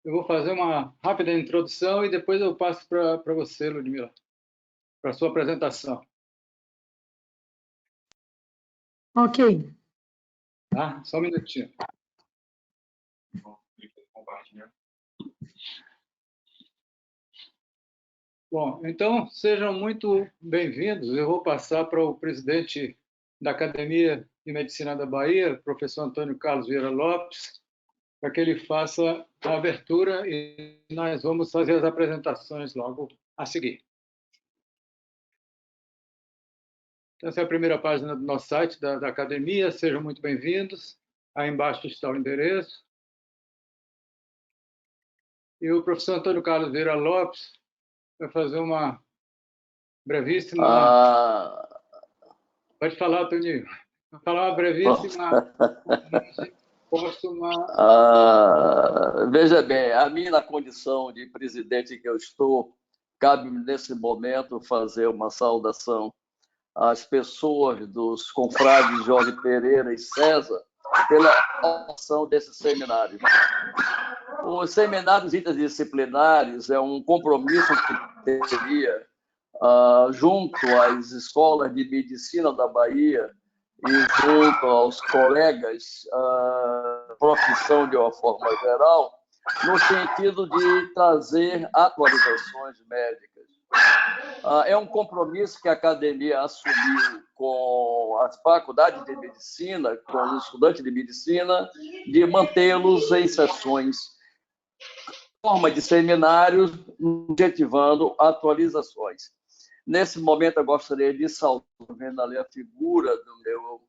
Eu vou fazer uma rápida introdução e depois eu passo para você, Ludmila, para a sua apresentação. Ok. Tá? Só um minutinho. Bom, então, sejam muito bem-vindos. Eu vou passar para o presidente da Academia de Medicina da Bahia, professor Antônio Carlos Vieira Lopes, para que ele faça a abertura e nós vamos fazer as apresentações logo a seguir. Então, essa é a primeira página do nosso site, da Academia. Sejam muito bem-vindos. Aí embaixo está o endereço. E o professor Antônio Carlos Vieira Lopes vai fazer uma brevíssima... Pode falar, Toninho. Vai falar uma brevíssima... Veja bem, a mim, na condição de presidente que eu estou, cabe nesse momento fazer uma saudação às pessoas dos confrades Jorge Pereira e César pela ação desse seminário. Os seminários interdisciplinares é um compromisso que teria junto às escolas de medicina da Bahia e junto aos colegas profissão de uma forma geral, no sentido de trazer atualizações médicas. É um compromisso que a academia assumiu com as faculdades de medicina, com os estudantes de medicina, de mantê-los em sessões, forma de seminários, incentivando atualizações. Nesse momento, eu gostaria de saudar, vendo ali a figura do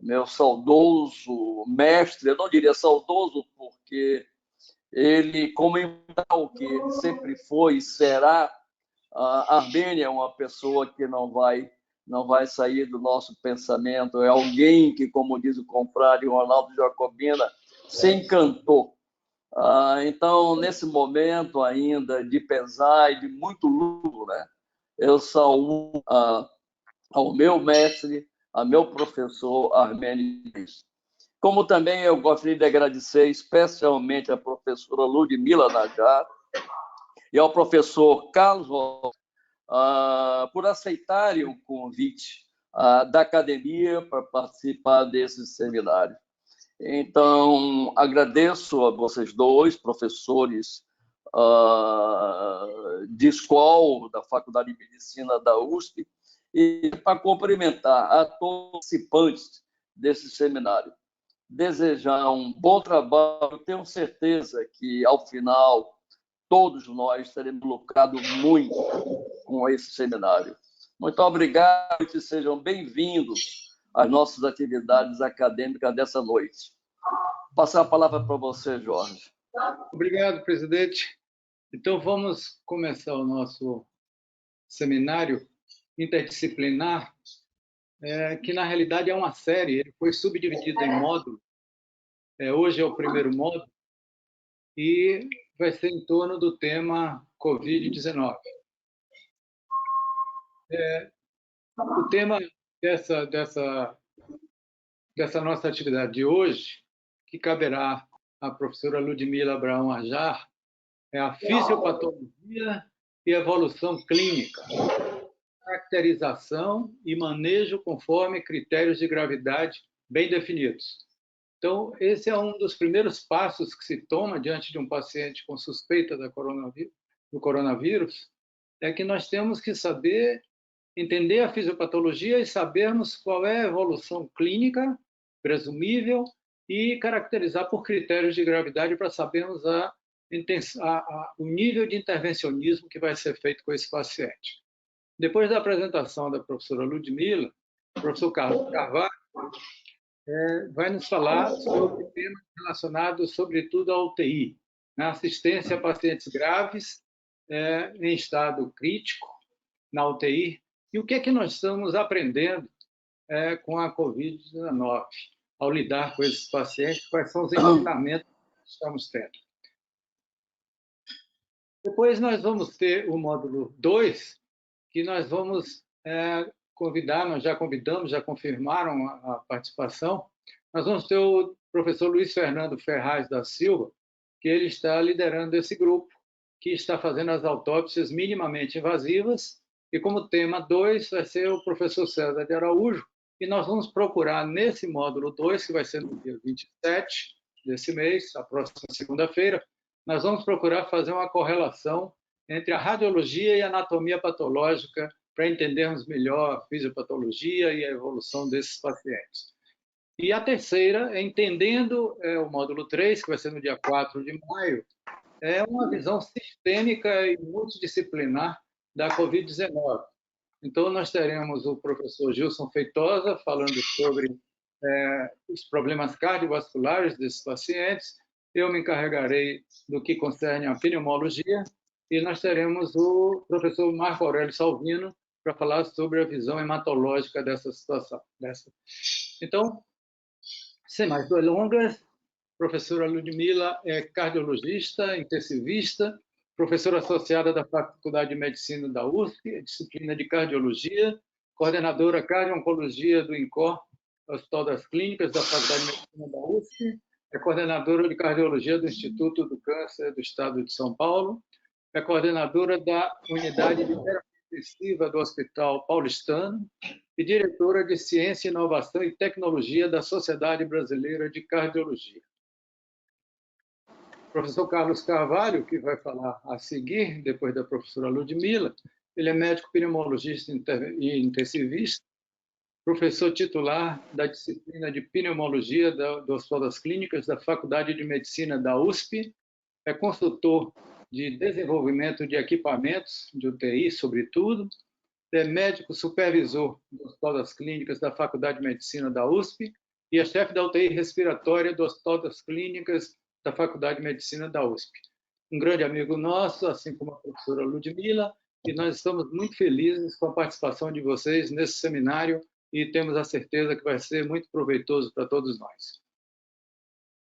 meu saudoso mestre. Eu não diria saudoso, porque ele, como imortal que ele sempre foi e será, Armênia é uma pessoa que não vai sair do nosso pensamento. É alguém que, como diz o confrade Ronaldo Jacobina, se encantou. Então, nesse momento ainda de pesar e de muito luto, né, eu saúdo ao meu mestre, ao meu professor Armênio. Como também eu gostaria de agradecer especialmente à professora Ludmila Najar e ao professor Carlos por aceitarem o convite da academia para participar desse seminário. Então, agradeço a vocês dois, professores de escola, da Faculdade de Medicina da USP, e para cumprimentar a todos os participantes desse seminário. Desejar um bom trabalho, tenho certeza que, ao final, todos nós teremos lucrado muito com esse seminário. Muito obrigado e sejam bem-vindos às nossas atividades acadêmicas dessa noite. Vou passar a palavra para você, Jorge. Obrigado, presidente. Então, vamos começar o nosso seminário interdisciplinar, que, na realidade, é uma série. Ele foi subdividido em módulos. Hoje é o primeiro módulo e vai ser em torno do tema Covid-19. O tema dessa nossa atividade de hoje, que caberá à professora Ludmila Abraão Ajar, é a fisiopatologia e evolução clínica, caracterização e manejo conforme critérios de gravidade bem definidos. Então, esse é um dos primeiros passos que se toma diante de um paciente com suspeita do coronavírus, é que nós temos que saber entender a fisiopatologia e sabermos qual é a evolução clínica presumível e caracterizar por critérios de gravidade para sabermos o nível de intervencionismo que vai ser feito com esse paciente. Depois da apresentação da professora Ludmila, o professor Carlos Carvalho vai nos falar sobre temas relacionados, sobretudo, à UTI, na assistência a pacientes graves em estado crítico, na UTI, e o que é que nós estamos aprendendo com a Covid-19, ao lidar com esses pacientes, quais são os ensinamentos que estamos tendo. Depois nós vamos ter o módulo 2, que nós vamos convidar, nós já convidamos, já confirmaram a participação, nós vamos ter o professor Luiz Fernando Ferraz da Silva, que ele está liderando esse grupo, que está fazendo as autópsias minimamente invasivas, e como tema 2 vai ser o professor César de Araújo, e nós vamos procurar nesse módulo 2, que vai ser no dia 27 desse mês, a próxima segunda-feira, nós vamos procurar fazer uma correlação entre a radiologia e a anatomia patológica para entendermos melhor a fisiopatologia e a evolução desses pacientes. E a terceira é entendendo o módulo 3, que vai ser no dia 4 de maio, é uma visão sistêmica e multidisciplinar da Covid-19. Então, nós teremos o professor Gilson Feitosa falando sobre os problemas cardiovasculares desses pacientes. Eu me encarregarei do que concerne a pneumologia e nós teremos o professor Marco Aurélio Salvino para falar sobre a visão hematológica dessa situação. Então, sem mais delongas, professora Ludmila é cardiologista, intensivista, professora associada da Faculdade de Medicina da USP, disciplina de cardiologia, coordenadora cardio-oncologia do INCOR, Hospital das Clínicas da Faculdade de Medicina da USP, é coordenadora de cardiologia do Instituto do Câncer do Estado de São Paulo, é coordenadora da unidade de terapia intensiva do Hospital Paulistano e diretora de Ciência, Inovação e Tecnologia da Sociedade Brasileira de Cardiologia. O professor Carlos Carvalho, que vai falar a seguir, depois da professora Ludmila, ele é médico pneumologista e intensivista, professor titular da disciplina de pneumologia do Hospital das Clínicas da Faculdade de Medicina da USP, é consultor de desenvolvimento de equipamentos de UTI, sobretudo, é médico supervisor do Hospital das Clínicas da Faculdade de Medicina da USP e é chefe da UTI respiratória do Hospital das Clínicas da Faculdade de Medicina da USP. Um grande amigo nosso, assim como a professora Ludmila, e nós estamos muito felizes com a participação de vocês nesse seminário e temos a certeza que vai ser muito proveitoso para todos nós.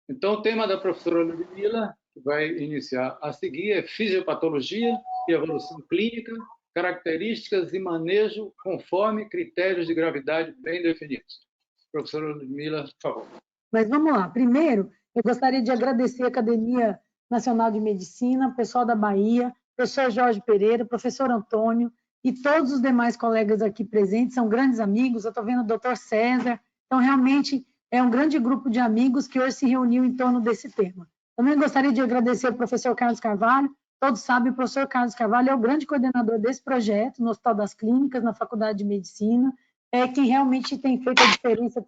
Então, o tema da professora Ludmila, que vai iniciar a seguir, é fisiopatologia e evolução clínica, características e manejo conforme critérios de gravidade bem definidos. Professora Ludmila, por favor. Mas vamos lá. Primeiro, eu gostaria de agradecer a Academia Nacional de Medicina, pessoal da Bahia, professor Jorge Pereira, professor Antônio e todos os demais colegas aqui presentes, são grandes amigos. Eu estou vendo o doutor César. Então, realmente, é um grande grupo de amigos que hoje se reuniu em torno desse tema. Também gostaria de agradecer ao professor Carlos Carvalho. Todos sabem, o professor Carlos Carvalho é o grande coordenador desse projeto no Hospital das Clínicas, na Faculdade de Medicina, é quem realmente tem feito a diferença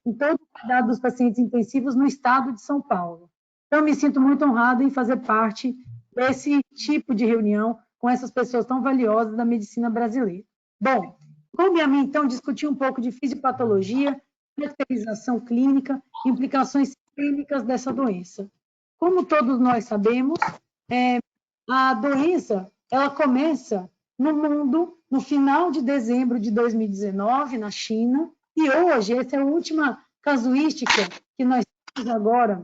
em todo o cuidado dos pacientes intensivos no estado de São Paulo. Então, eu me sinto muito honrado em fazer parte desse tipo de reunião com essas pessoas tão valiosas da medicina brasileira. Bom, coube a mim, então, discutir um pouco de fisiopatologia, caracterização clínica, implicações sistêmicas dessa doença. Como todos nós sabemos, a doença ela começa no mundo no final de dezembro de 2019, na China, e hoje, essa é a última casuística que nós temos agora,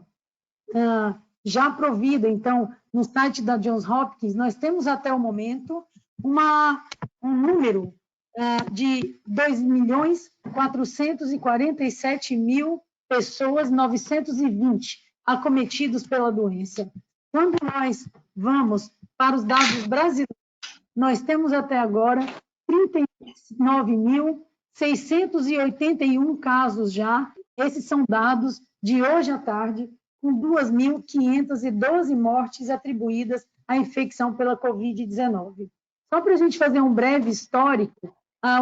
já provida, então, no site da Johns Hopkins, nós temos até o momento um número de 2.447.000 pessoas, 920 acometidos pela doença. Quando nós vamos para os dados brasileiros, nós temos até agora 39.681 casos já. Esses são dados de hoje à tarde, com 2.512 mortes atribuídas à infecção pela Covid-19. Só para a gente fazer um breve histórico,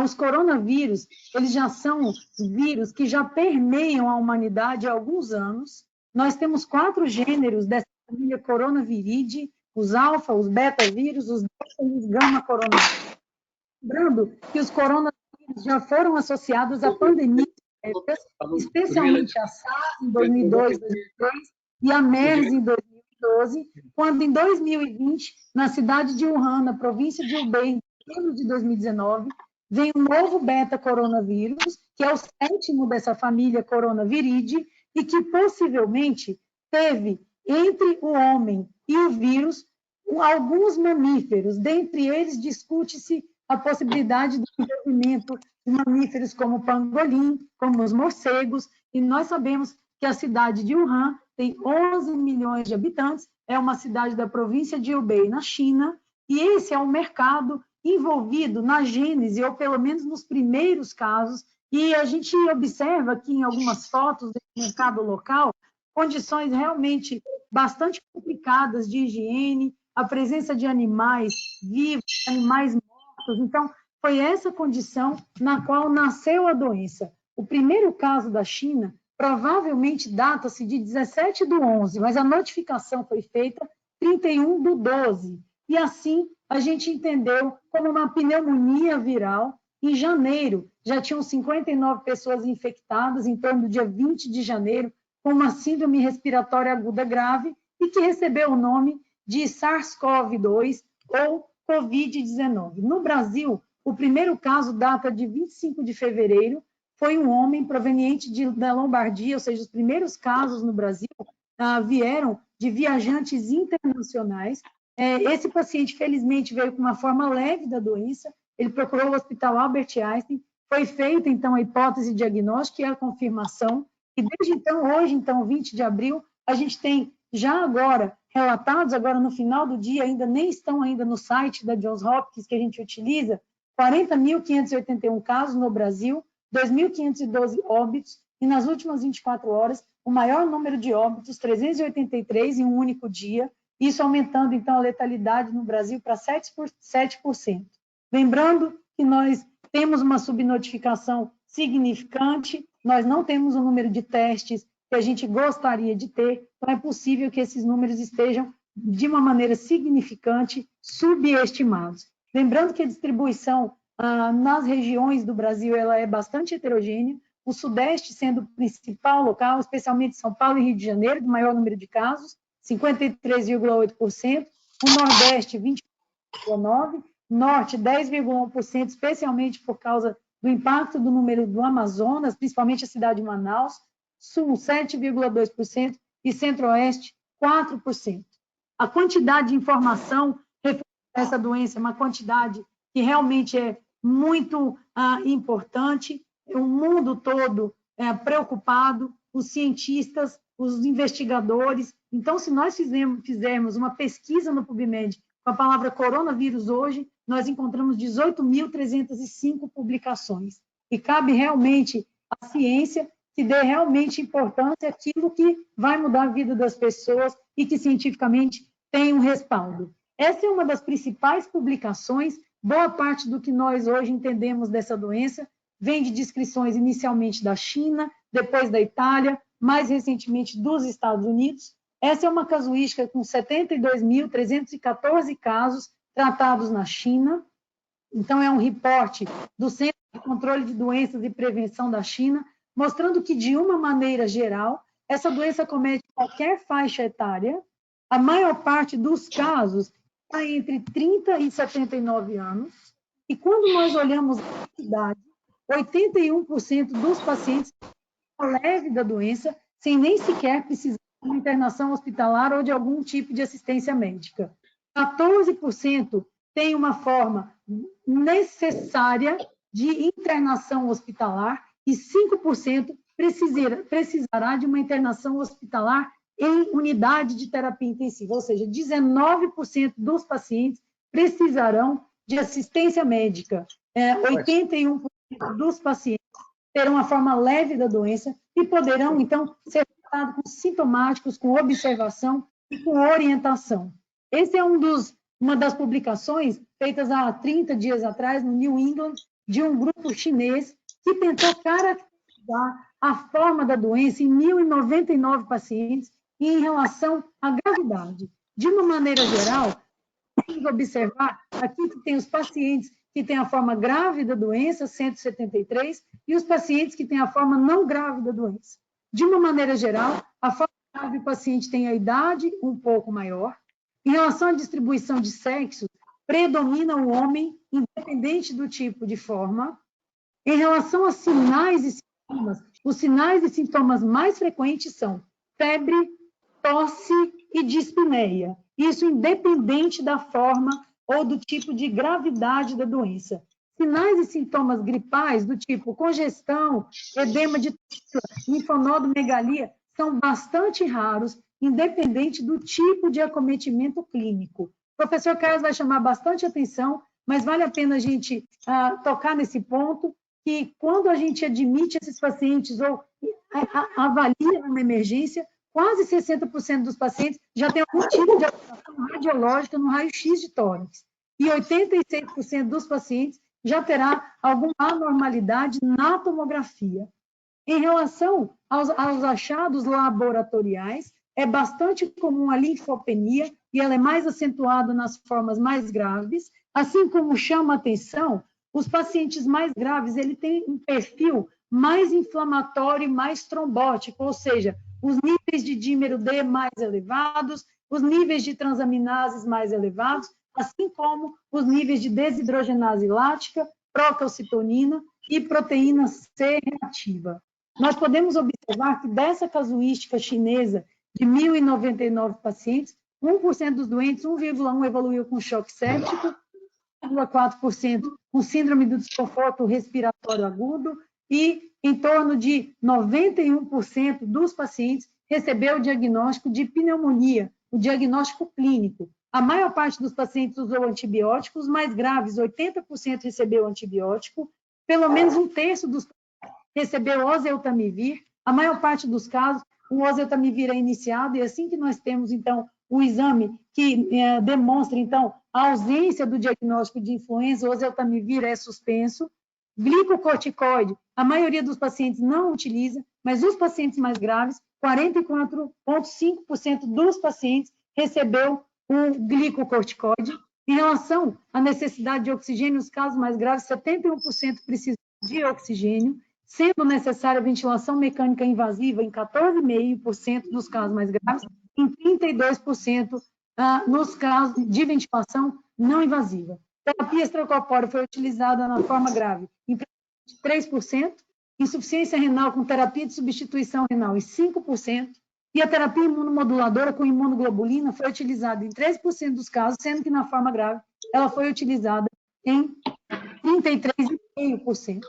os coronavírus, eles já são vírus que já permeiam a humanidade há alguns anos. Nós temos 4 gêneros dessa família coronaviridae, os alfa, os beta-vírus, os delta e os gama-coronavírus. Lembrando que os coronavírus já foram associados a pandemias, especialmente a SARS em 2002, 2003 e a MERS em 2012, quando em 2020, na cidade de Wuhan, na província de Hubei, em setembro de 2019, vem um novo beta-coronavírus, que é o 7º dessa família coronaviridae, e que possivelmente teve entre o homem e o vírus alguns mamíferos. Dentre eles, discute-se a possibilidade do desenvolvimento de mamíferos como o pangolim, como os morcegos, e nós sabemos que a cidade de Wuhan tem 11 milhões de habitantes, é uma cidade da província de Hubei, na China, e esse é um mercado envolvido na gênese, ou pelo menos nos primeiros casos, e a gente observa aqui em algumas fotos do mercado local condições realmente bastante complicadas de higiene, a presença de animais vivos, animais mortos. Então, foi essa condição na qual nasceu a doença. O primeiro caso da China provavelmente data-se de 17/11, mas a notificação foi feita 31/12. E assim, a gente entendeu como uma pneumonia viral. Em janeiro, já tinham 59 pessoas infectadas, em torno do dia 20 de janeiro, com uma síndrome respiratória aguda grave e que recebeu o nome de SARS-CoV-2 ou Covid-19. No Brasil, o primeiro caso data de 25 de fevereiro, foi um homem proveniente da Lombardia, ou seja, os primeiros casos no Brasil vieram de viajantes internacionais. Esse paciente, felizmente, veio com uma forma leve da doença, ele procurou o Hospital Albert Einstein, foi feita, então, a hipótese diagnóstica e a confirmação, e desde então, hoje, então, 20 de abril, a gente tem já agora relatados, agora no final do dia, ainda nem estão ainda no site da Johns Hopkins, que a gente utiliza, 40.581 casos no Brasil, 2.512 óbitos, e nas últimas 24 horas, o maior número de óbitos, 383 em um único dia, isso aumentando, então, a letalidade no Brasil para 7%. Lembrando que nós temos uma subnotificação significante, nós não temos o número de testes que a gente gostaria de ter, então é possível que esses números estejam, de uma maneira significante, subestimados. Lembrando que a distribuição nas regiões do Brasil ela é bastante heterogênea, o Sudeste sendo o principal local, especialmente São Paulo e Rio de Janeiro, do maior número de casos, 53,8%, o Nordeste, 20,9%, Norte, 10,1%, especialmente por causa do impacto do número do Amazonas, principalmente a cidade de Manaus, Sul, 7,2%, e Centro-Oeste, 4%. A quantidade de informação referente a essa doença é uma quantidade que realmente é muito importante, o mundo todo é preocupado, os cientistas, os investigadores. Então, se nós fizermos uma pesquisa no PubMed com a palavra coronavírus hoje, nós encontramos 18.305 publicações. E cabe realmente à ciência que dê realmente importância àquilo que vai mudar a vida das pessoas e que cientificamente tem um respaldo. Essa é uma das principais publicações. Boa parte do que nós hoje entendemos dessa doença vem de descrições inicialmente da China, depois da Itália, mais recentemente dos Estados Unidos. Essa é uma casuística com 72.314 casos tratados na China. Então, é um reporte do Centro de Controle de Doenças e Prevenção da China, mostrando que, de uma maneira geral, essa doença comete qualquer faixa etária. A maior parte dos casos está entre 30 e 79 anos. E quando nós olhamos a idade, 81% dos pacientes leve da doença, sem nem sequer precisar de uma internação hospitalar ou de algum tipo de assistência médica. 14% tem uma forma necessária de internação hospitalar e 5% precisará de uma internação hospitalar em unidade de terapia intensiva, ou seja, 19% dos pacientes precisarão de assistência médica, 81% dos pacientes terão uma forma leve da doença e poderão, então, ser tratados com sintomáticos, com observação e com orientação. Esse é uma das publicações feitas há 30 dias atrás, no New England, de um grupo chinês que tentou caracterizar a forma da doença em 1.099 pacientes e em relação à gravidade. De uma maneira geral, vamos observar aqui que tem os pacientes que têm a forma grave da doença, 173, e os pacientes que têm a forma não grave da doença. De uma maneira geral, a forma grave do paciente tem a idade um pouco maior. Em relação à distribuição de sexo, predomina o homem, independente do tipo de forma. Em relação a sinais e sintomas, os sinais e sintomas mais frequentes são febre, tosse e dispneia. Isso independente da forma ou do tipo de gravidade da doença. Sinais e sintomas gripais do tipo congestão, edema de linfonodomegalia, são bastante raros, independente do tipo de acometimento clínico. O professor Carlos vai chamar bastante atenção, mas vale a pena a gente tocar nesse ponto, que quando a gente admite esses pacientes ou avalia uma emergência, quase 60% dos pacientes já tem algum tipo de alteração radiológica no raio-x de tórax. E 86% dos pacientes já terá alguma anormalidade na tomografia. Em relação aos achados laboratoriais, é bastante comum a linfopenia, e ela é mais acentuada nas formas mais graves, assim como chama a atenção, os pacientes mais graves, ele tem um perfil mais inflamatório e mais trombótico, ou seja, os níveis de dímero D mais elevados, os níveis de transaminases mais elevados, assim como os níveis de desidrogenase lática, procalcitonina e proteína C reativa. Nós podemos observar que dessa casuística chinesa de 1.099 pacientes, 1% dos doentes, 1,1% evoluiu com choque séptico, 0,4% com síndrome do desconforto respiratório agudo e em torno de 91% dos pacientes recebeu o diagnóstico de pneumonia, o diagnóstico clínico. A maior parte dos pacientes usou antibióticos, os mais graves, 80% recebeu antibiótico, pelo menos um terço dos recebeu oseltamivir, a maior parte dos casos, o oseltamivir é iniciado, e assim que nós temos, então, o exame que demonstra, então, a ausência do diagnóstico de influenza, o oseltamivir é suspenso. Glicocorticoide, a maioria dos pacientes não utiliza, mas os pacientes mais graves, 44,5% dos pacientes recebeu o glicocorticoide. Em relação à necessidade de oxigênio, nos casos mais graves, 71% precisam de oxigênio, sendo necessária ventilação mecânica invasiva em 14,5% dos casos mais graves, em 32% nos casos de ventilação não invasiva. Terapia extracorpórea foi utilizada na forma grave em 3%, insuficiência renal com terapia de substituição renal em 5%, e a terapia imunomoduladora com imunoglobulina foi utilizada em 3% dos casos, sendo que na forma grave ela foi utilizada em 33,5%.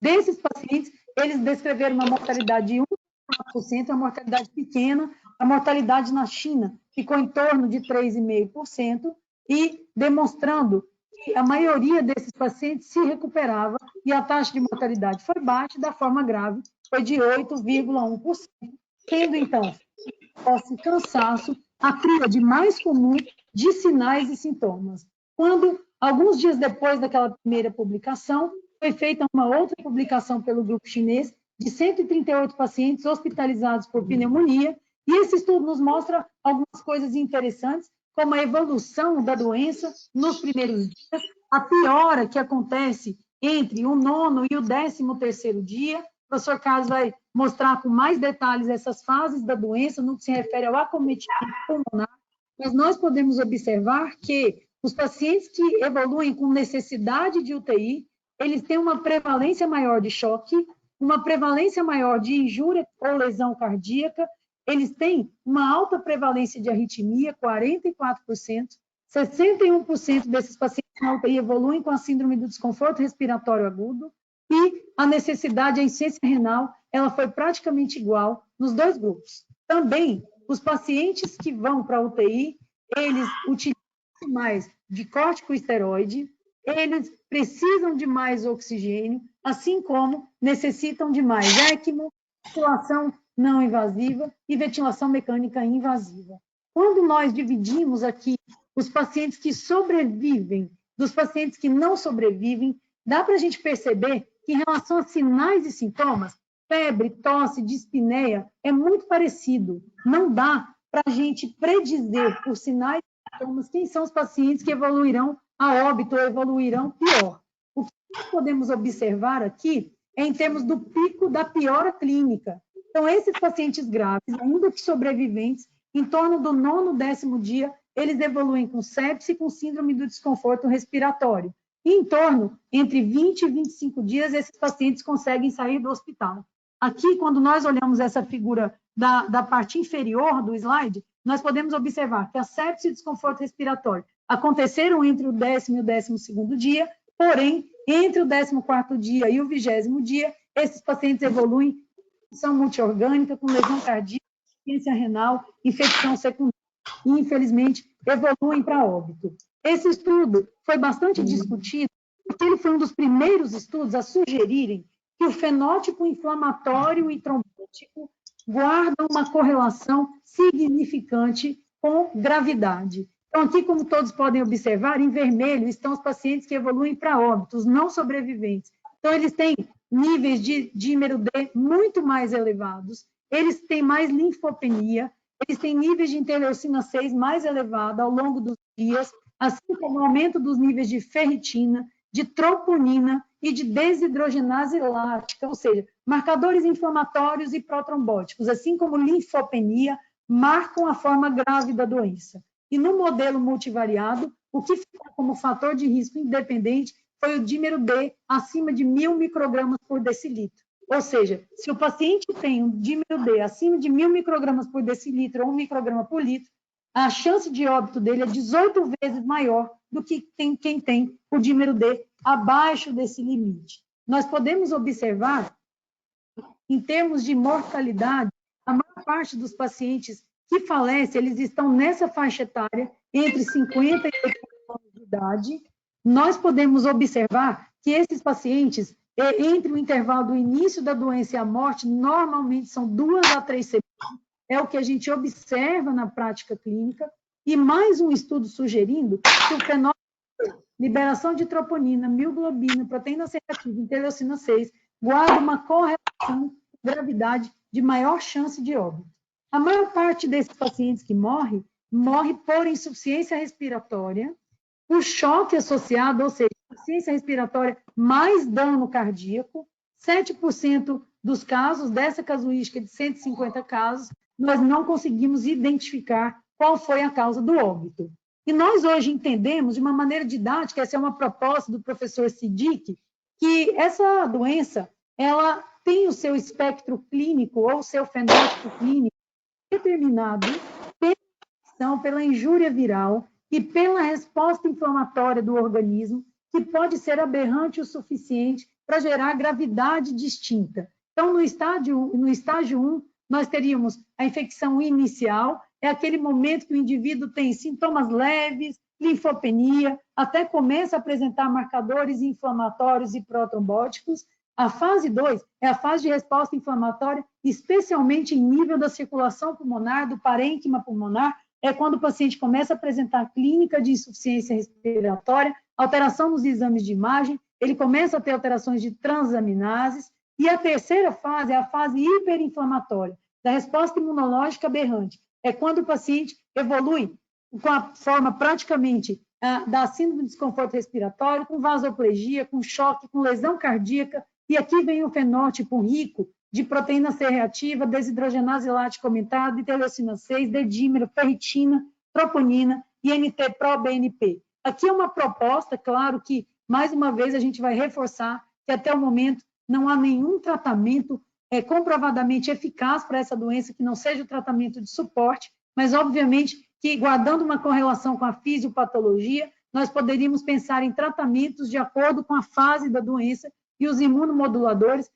Desses pacientes, eles descreveram uma mortalidade de 1,4%, uma mortalidade pequena. A mortalidade na China ficou em torno de 3,5%, e demonstrando que a maioria desses pacientes se recuperava e a taxa de mortalidade foi baixa, da forma grave foi de 8,1%, tendo, então, tosse, cansaço, a tríade mais comum de sinais e sintomas. Quando, alguns dias depois daquela primeira publicação, foi feita uma outra publicação pelo grupo chinês de 138 pacientes hospitalizados por pneumonia, e esse estudo nos mostra algumas coisas interessantes, como a evolução da doença nos primeiros dias, a piora que acontece entre o 9º e o 13º dia. O professor Carlos vai mostrar com mais detalhes essas fases da doença, no que se refere ao acometimento pulmonar, mas nós podemos observar que os pacientes que evoluem com necessidade de UTI, eles têm uma prevalência maior de choque, uma prevalência maior de injúria ou lesão cardíaca, eles têm uma alta prevalência de arritmia, 44%, 61% desses pacientes na UTI evoluem com a síndrome do desconforto respiratório agudo, e a necessidade, a insuficiência renal, ela foi praticamente igual nos dois grupos. Também, os pacientes que vão para a UTI, eles utilizam mais de corticosteroide, eles precisam de mais oxigênio, assim como necessitam de mais ECMO, ventilação não invasiva e ventilação mecânica invasiva. Quando nós dividimos aqui os pacientes que sobrevivem dos pacientes que não sobrevivem, dá para a gente perceber que, em relação a sinais e sintomas, febre, tosse, dispneia, é muito parecido. Não dá para a gente predizer por sinais e sintomas quem são os pacientes que evoluirão a óbito ou evoluirão pior. O que nós podemos observar aqui é em termos do pico da piora clínica. Então, esses pacientes graves, ainda que sobreviventes, em torno do 9º, 10º dia, eles evoluem com sepse e com síndrome do desconforto respiratório. E em torno, entre 20 e 25 dias, esses pacientes conseguem sair do hospital. Aqui, quando nós olhamos essa figura da parte inferior do slide, nós podemos observar que a sepse e o desconforto respiratório aconteceram entre o 10º e o 12º dia, porém, entre o 14º dia e o 20º dia, esses pacientes evoluem com função multiorgânica, com lesão cardíaca, insuficiência renal, infecção secundária e, infelizmente, evoluem para óbito. Esse estudo foi bastante discutido, porque ele foi um dos primeiros estudos a sugerirem que o fenótipo inflamatório e trombótico guardam uma correlação significante com gravidade. Então, aqui, como todos podem observar, em vermelho estão os pacientes que evoluem para óbitos, não sobreviventes. Então, eles têm níveis de dímero D muito mais elevados, eles têm mais linfopenia, eles têm níveis de interleucina 6 mais elevados ao longo dos dias, assim como o aumento dos níveis de ferritina, de troponina e de desidrogenase lática, ou seja, marcadores inflamatórios e protrombóticos, assim como linfopenia, marcam a forma grave da doença. E no modelo multivariado, o que ficou como fator de risco independente foi o dímero D acima de 1.000 microgramas por decilitro. Ou seja, se o paciente tem um dímero D acima de 1.000 microgramas por decilitro ou 1 micrograma por litro, a chance de óbito dele é 18 vezes maior do que quem tem o dímero D abaixo desse limite. Nós podemos observar, em termos de mortalidade, a maior parte dos pacientes que falecem, eles estão nessa faixa etária, entre 50 e 80 anos de idade. Nós podemos observar que esses pacientes, entre o intervalo do início da doença e a morte, normalmente são 2 a 3 semanas, é o que a gente observa na prática clínica, e mais um estudo sugerindo que o fenótipo liberação de troponina, mioglobina, proteína C reativa, interleucina 6, guarda uma correlação com gravidade de maior chance de óbito. A maior parte desses pacientes que morre por insuficiência respiratória, por choque associado, ou seja, insuficiência respiratória mais dano cardíaco. 7% dos casos, dessa casuística de 150 casos, nós não conseguimos identificar qual foi a causa do óbito. E nós hoje entendemos, de uma maneira didática, essa é uma proposta do professor Siddiq, que essa doença, ela tem o seu espectro clínico ou o seu fenótipo clínico determinado pela infecção, pela injúria viral e pela resposta inflamatória do organismo, que pode ser aberrante o suficiente para gerar gravidade distinta. Então, no estágio 1, nós teríamos a infecção inicial, é aquele momento que o indivíduo tem sintomas leves, linfopenia, até começa a apresentar marcadores inflamatórios e protrombóticos. A fase 2 é a fase de resposta inflamatória, especialmente em nível da circulação pulmonar, do parênquima pulmonar, é quando o paciente começa a apresentar clínica de insuficiência respiratória, alteração nos exames de imagem, ele começa a ter alterações de transaminases, e a terceira fase é a fase hiperinflamatória, da resposta imunológica aberrante. É quando o paciente evolui com a forma praticamente da síndrome de desconforto respiratório, com vasoplegia, com choque, com lesão cardíaca, e aqui vem o fenótipo rico de proteína C reativa, desidrogenase lática aumentada, interleucina 6, D-dímero, ferritina, troponina e NT-proBNP. Aqui é uma proposta, claro que, mais uma vez, a gente vai reforçar que até o momento não há nenhum tratamento comprovadamente eficaz para essa doença, que não seja o tratamento de suporte, mas, obviamente, que, guardando uma correlação com a fisiopatologia, nós poderíamos pensar em tratamentos de acordo com a fase da doença e os imunomoduladores,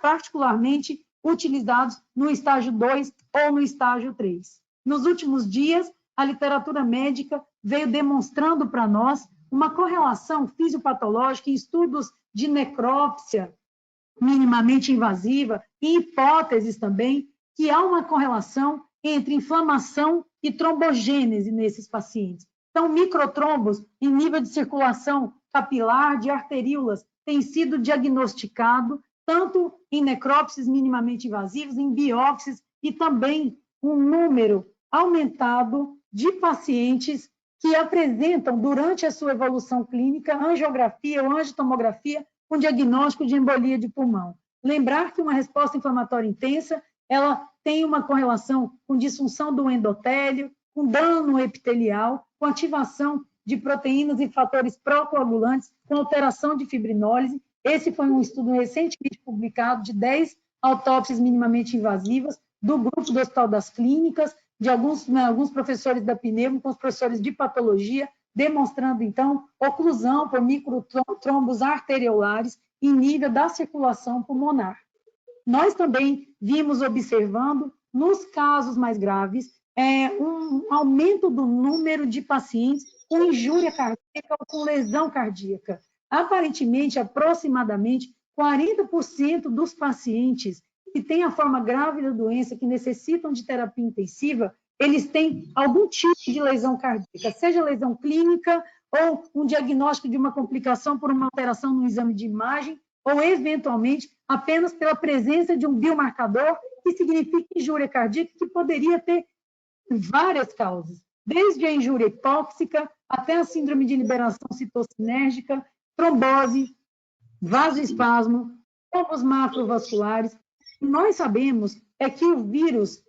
particularmente utilizados no estágio 2 ou no estágio 3. Nos últimos dias, a literatura médica veio demonstrando para nós uma correlação fisiopatológica em estudos de necrópsia minimamente invasiva e hipóteses também que há uma correlação entre inflamação e trombogênese nesses pacientes. Então, microtrombos em nível de circulação capilar de arteríolas tem sido diagnosticado tanto em necrópsias minimamente invasivas, em biópsias e também um número aumentado de pacientes que apresentam, durante a sua evolução clínica, angiografia ou angiotomografia com diagnóstico de embolia de pulmão. Lembrar que uma resposta inflamatória intensa, ela tem uma correlação com disfunção do endotélio, com dano epitelial, com ativação de proteínas e fatores procoagulantes, com alteração de fibrinólise. Esse foi um estudo recentemente publicado de 10 autópsias minimamente invasivas do grupo do Hospital das Clínicas, de alguns professores da pneumo, com os professores de patologia, demonstrando, então, oclusão por microtrombos arteriolares em nível da circulação pulmonar. Nós também vimos observando nos casos mais graves, um aumento do número de pacientes com injúria cardíaca ou com lesão cardíaca. Aparentemente, aproximadamente, 40% dos pacientes que têm a forma grave da doença, que necessitam de terapia intensiva, eles têm algum tipo de lesão cardíaca, seja lesão clínica ou um diagnóstico de uma complicação por uma alteração no exame de imagem, ou, eventualmente, apenas pela presença de um biomarcador que significa injúria cardíaca, que poderia ter várias causas, desde a injúria hipóxica até a síndrome de liberação citossinérgica, trombose, vasoespasmo, trombos macrovasculares. O que nós sabemos é que o vírus,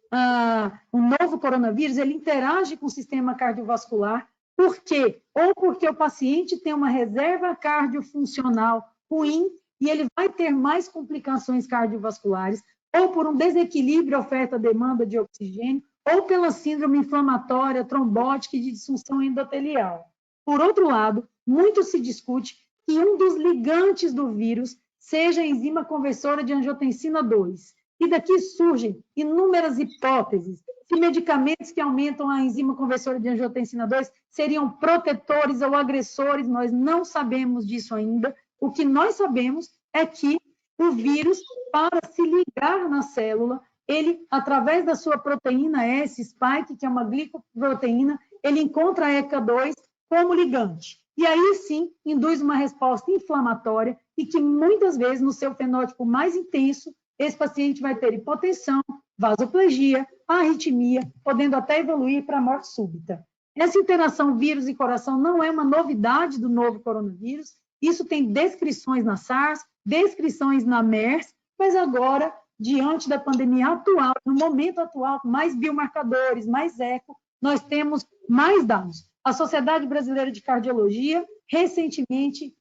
o novo coronavírus, ele interage com o sistema cardiovascular. Por quê? Ou porque o paciente tem uma reserva cardiofuncional ruim e ele vai ter mais complicações cardiovasculares, ou por um desequilíbrio oferta-demanda de oxigênio, ou pela síndrome inflamatória, trombótica e de disfunção endotelial. Por outro lado, muito se discute que um dos ligantes do vírus seja a enzima conversora de angiotensina 2. E daqui surgem inúmeras hipóteses. Se medicamentos que aumentam a enzima conversora de angiotensina 2 seriam protetores ou agressores, nós não sabemos disso ainda. O que nós sabemos é que o vírus, para se ligar na célula, ele, através da sua proteína S, spike, que é uma glicoproteína, ele encontra a ECA2 como ligante. E aí, sim, induz uma resposta inflamatória e que, muitas vezes, no seu fenótipo mais intenso, esse paciente vai ter hipotensão, vasoplegia, arritmia, podendo até evoluir para a morte súbita. Essa interação vírus e coração não é uma novidade do novo coronavírus, isso tem descrições na SARS, descrições na MERS, mas agora, diante da pandemia atual, no momento atual, mais biomarcadores, mais eco, nós temos mais dados. A Sociedade Brasileira de Cardiologia, recentemente,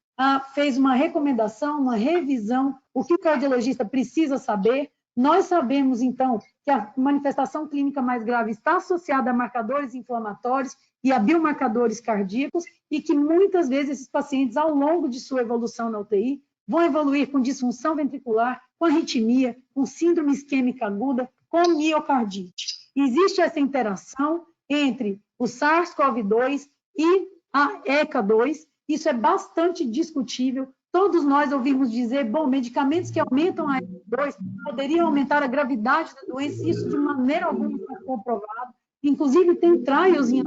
fez uma recomendação, uma revisão, o que o cardiologista precisa saber. Nós sabemos, então, que a manifestação clínica mais grave está associada a marcadores inflamatórios e a biomarcadores cardíacos, e que muitas vezes esses pacientes, ao longo de sua evolução na UTI, vão evoluir com disfunção ventricular, com arritmia, com síndrome isquêmica aguda, com miocardite. Existe essa interação entre o SARS-CoV-2 e a ECA2, isso é bastante discutível. Todos nós ouvimos dizer, bom, medicamentos que aumentam a ECA2 poderiam aumentar a gravidade da doença, isso de maneira alguma foi comprovado. Inclusive, tem trials em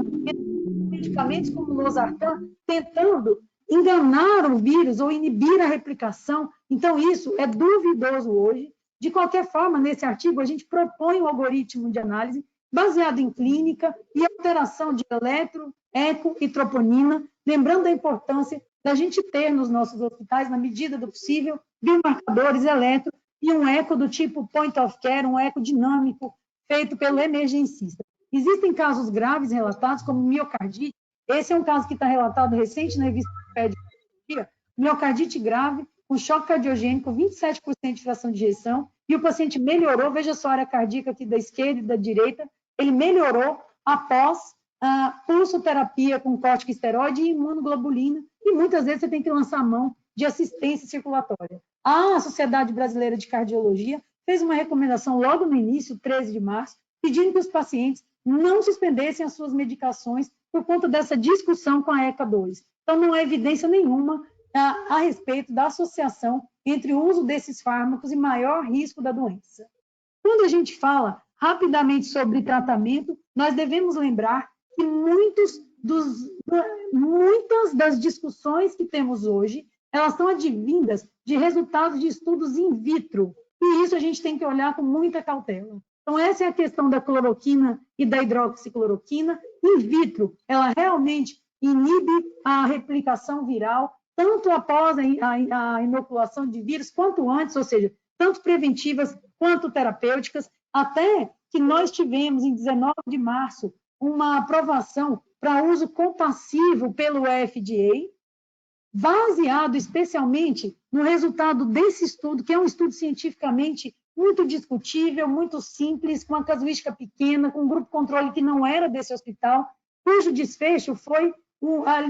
medicamentos como o losartan tentando enganar o vírus ou inibir a replicação. Então, isso é duvidoso hoje. De qualquer forma, nesse artigo, a gente propõe um algoritmo de análise baseado em clínica e alteração de eletro, eco e troponina, lembrando a importância da gente ter nos nossos hospitais, na medida do possível, biomarcadores eletro e um eco do tipo point of care, um eco dinâmico, feito pelo emergencista. Existem casos graves relatados, como miocardite. Esse é um caso que está relatado recente na revista Pediatria, miocardite grave, com choque cardiogênico, 27% de fração de ejeção, e o paciente melhorou, veja só a área cardíaca aqui da esquerda e da direita, ele melhorou após a pulsoterapia com corticosteroide e imunoglobulina, e muitas vezes você tem que lançar a mão de assistência circulatória. A Sociedade Brasileira de Cardiologia fez uma recomendação logo no início, 13 de março, pedindo que os pacientes não suspendessem as suas medicações por conta dessa discussão com a ECA2. Então, não há evidência nenhuma a respeito da associação entre o uso desses fármacos e maior risco da doença. Quando a gente fala rapidamente sobre tratamento, nós devemos lembrar que muitas das discussões que temos hoje, elas são advindas de resultados de estudos in vitro, e isso a gente tem que olhar com muita cautela. Então, essa é a questão da cloroquina e da hidroxicloroquina. In vitro, ela realmente inibe a replicação viral, tanto após a inoculação de vírus, quanto antes, ou seja, tanto preventivas quanto terapêuticas, até que nós tivemos, em 19 de março, uma aprovação para uso compassivo pelo FDA, baseado especialmente no resultado desse estudo, que é um estudo cientificamente muito discutível, muito simples, com uma casuística pequena, com um grupo controle que não era desse hospital, cujo desfecho foi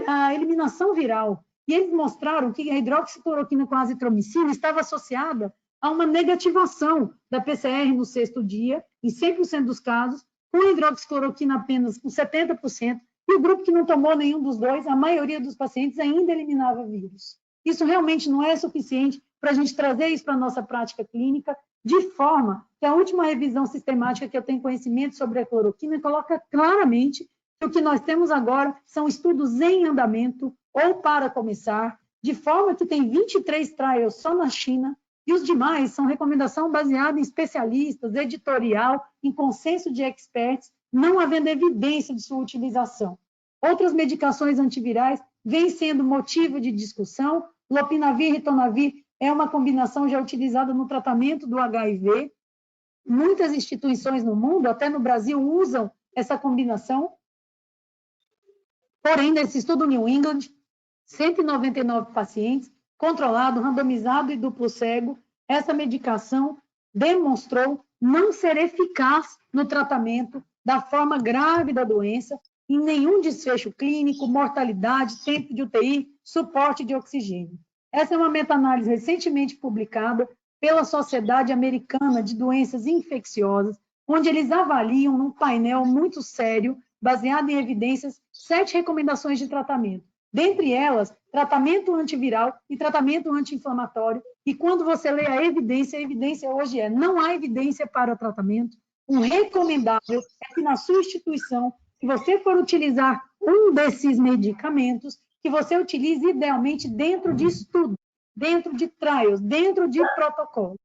a eliminação viral. E eles mostraram que a hidroxicloroquina com azitromicina estava associada há uma negativação da PCR no 6º dia, em 100% dos casos, com hidroxicloroquina apenas com 70%, e o grupo que não tomou nenhum dos dois, a maioria dos pacientes ainda eliminava vírus. Isso realmente não é suficiente para a gente trazer isso para a nossa prática clínica, de forma que a última revisão sistemática que eu tenho conhecimento sobre a cloroquina coloca claramente que o que nós temos agora são estudos em andamento ou para começar, de forma que tem 23 trials só na China, e os demais são recomendação baseada em especialistas, editorial, em consenso de experts, não havendo evidência de sua utilização. Outras medicações antivirais vêm sendo motivo de discussão. Lopinavir e ritonavir é uma combinação já utilizada no tratamento do HIV. Muitas instituições no mundo, até no Brasil, usam essa combinação. Porém, nesse estudo New England, 199 pacientes, controlado, randomizado e duplo cego, essa medicação demonstrou não ser eficaz no tratamento da forma grave da doença, em nenhum desfecho clínico, mortalidade, tempo de UTI, suporte de oxigênio. Essa é uma meta-análise recentemente publicada pela Sociedade Americana de Doenças Infecciosas, onde eles avaliam num painel muito sério, baseado em evidências, 7 recomendações de tratamento. Dentre elas, tratamento antiviral e tratamento anti-inflamatório. E quando você lê a evidência hoje não há evidência para tratamento. O recomendável é que na sua instituição, se você for utilizar um desses medicamentos, que você utilize idealmente dentro de estudo, dentro de trials, dentro de protocolo.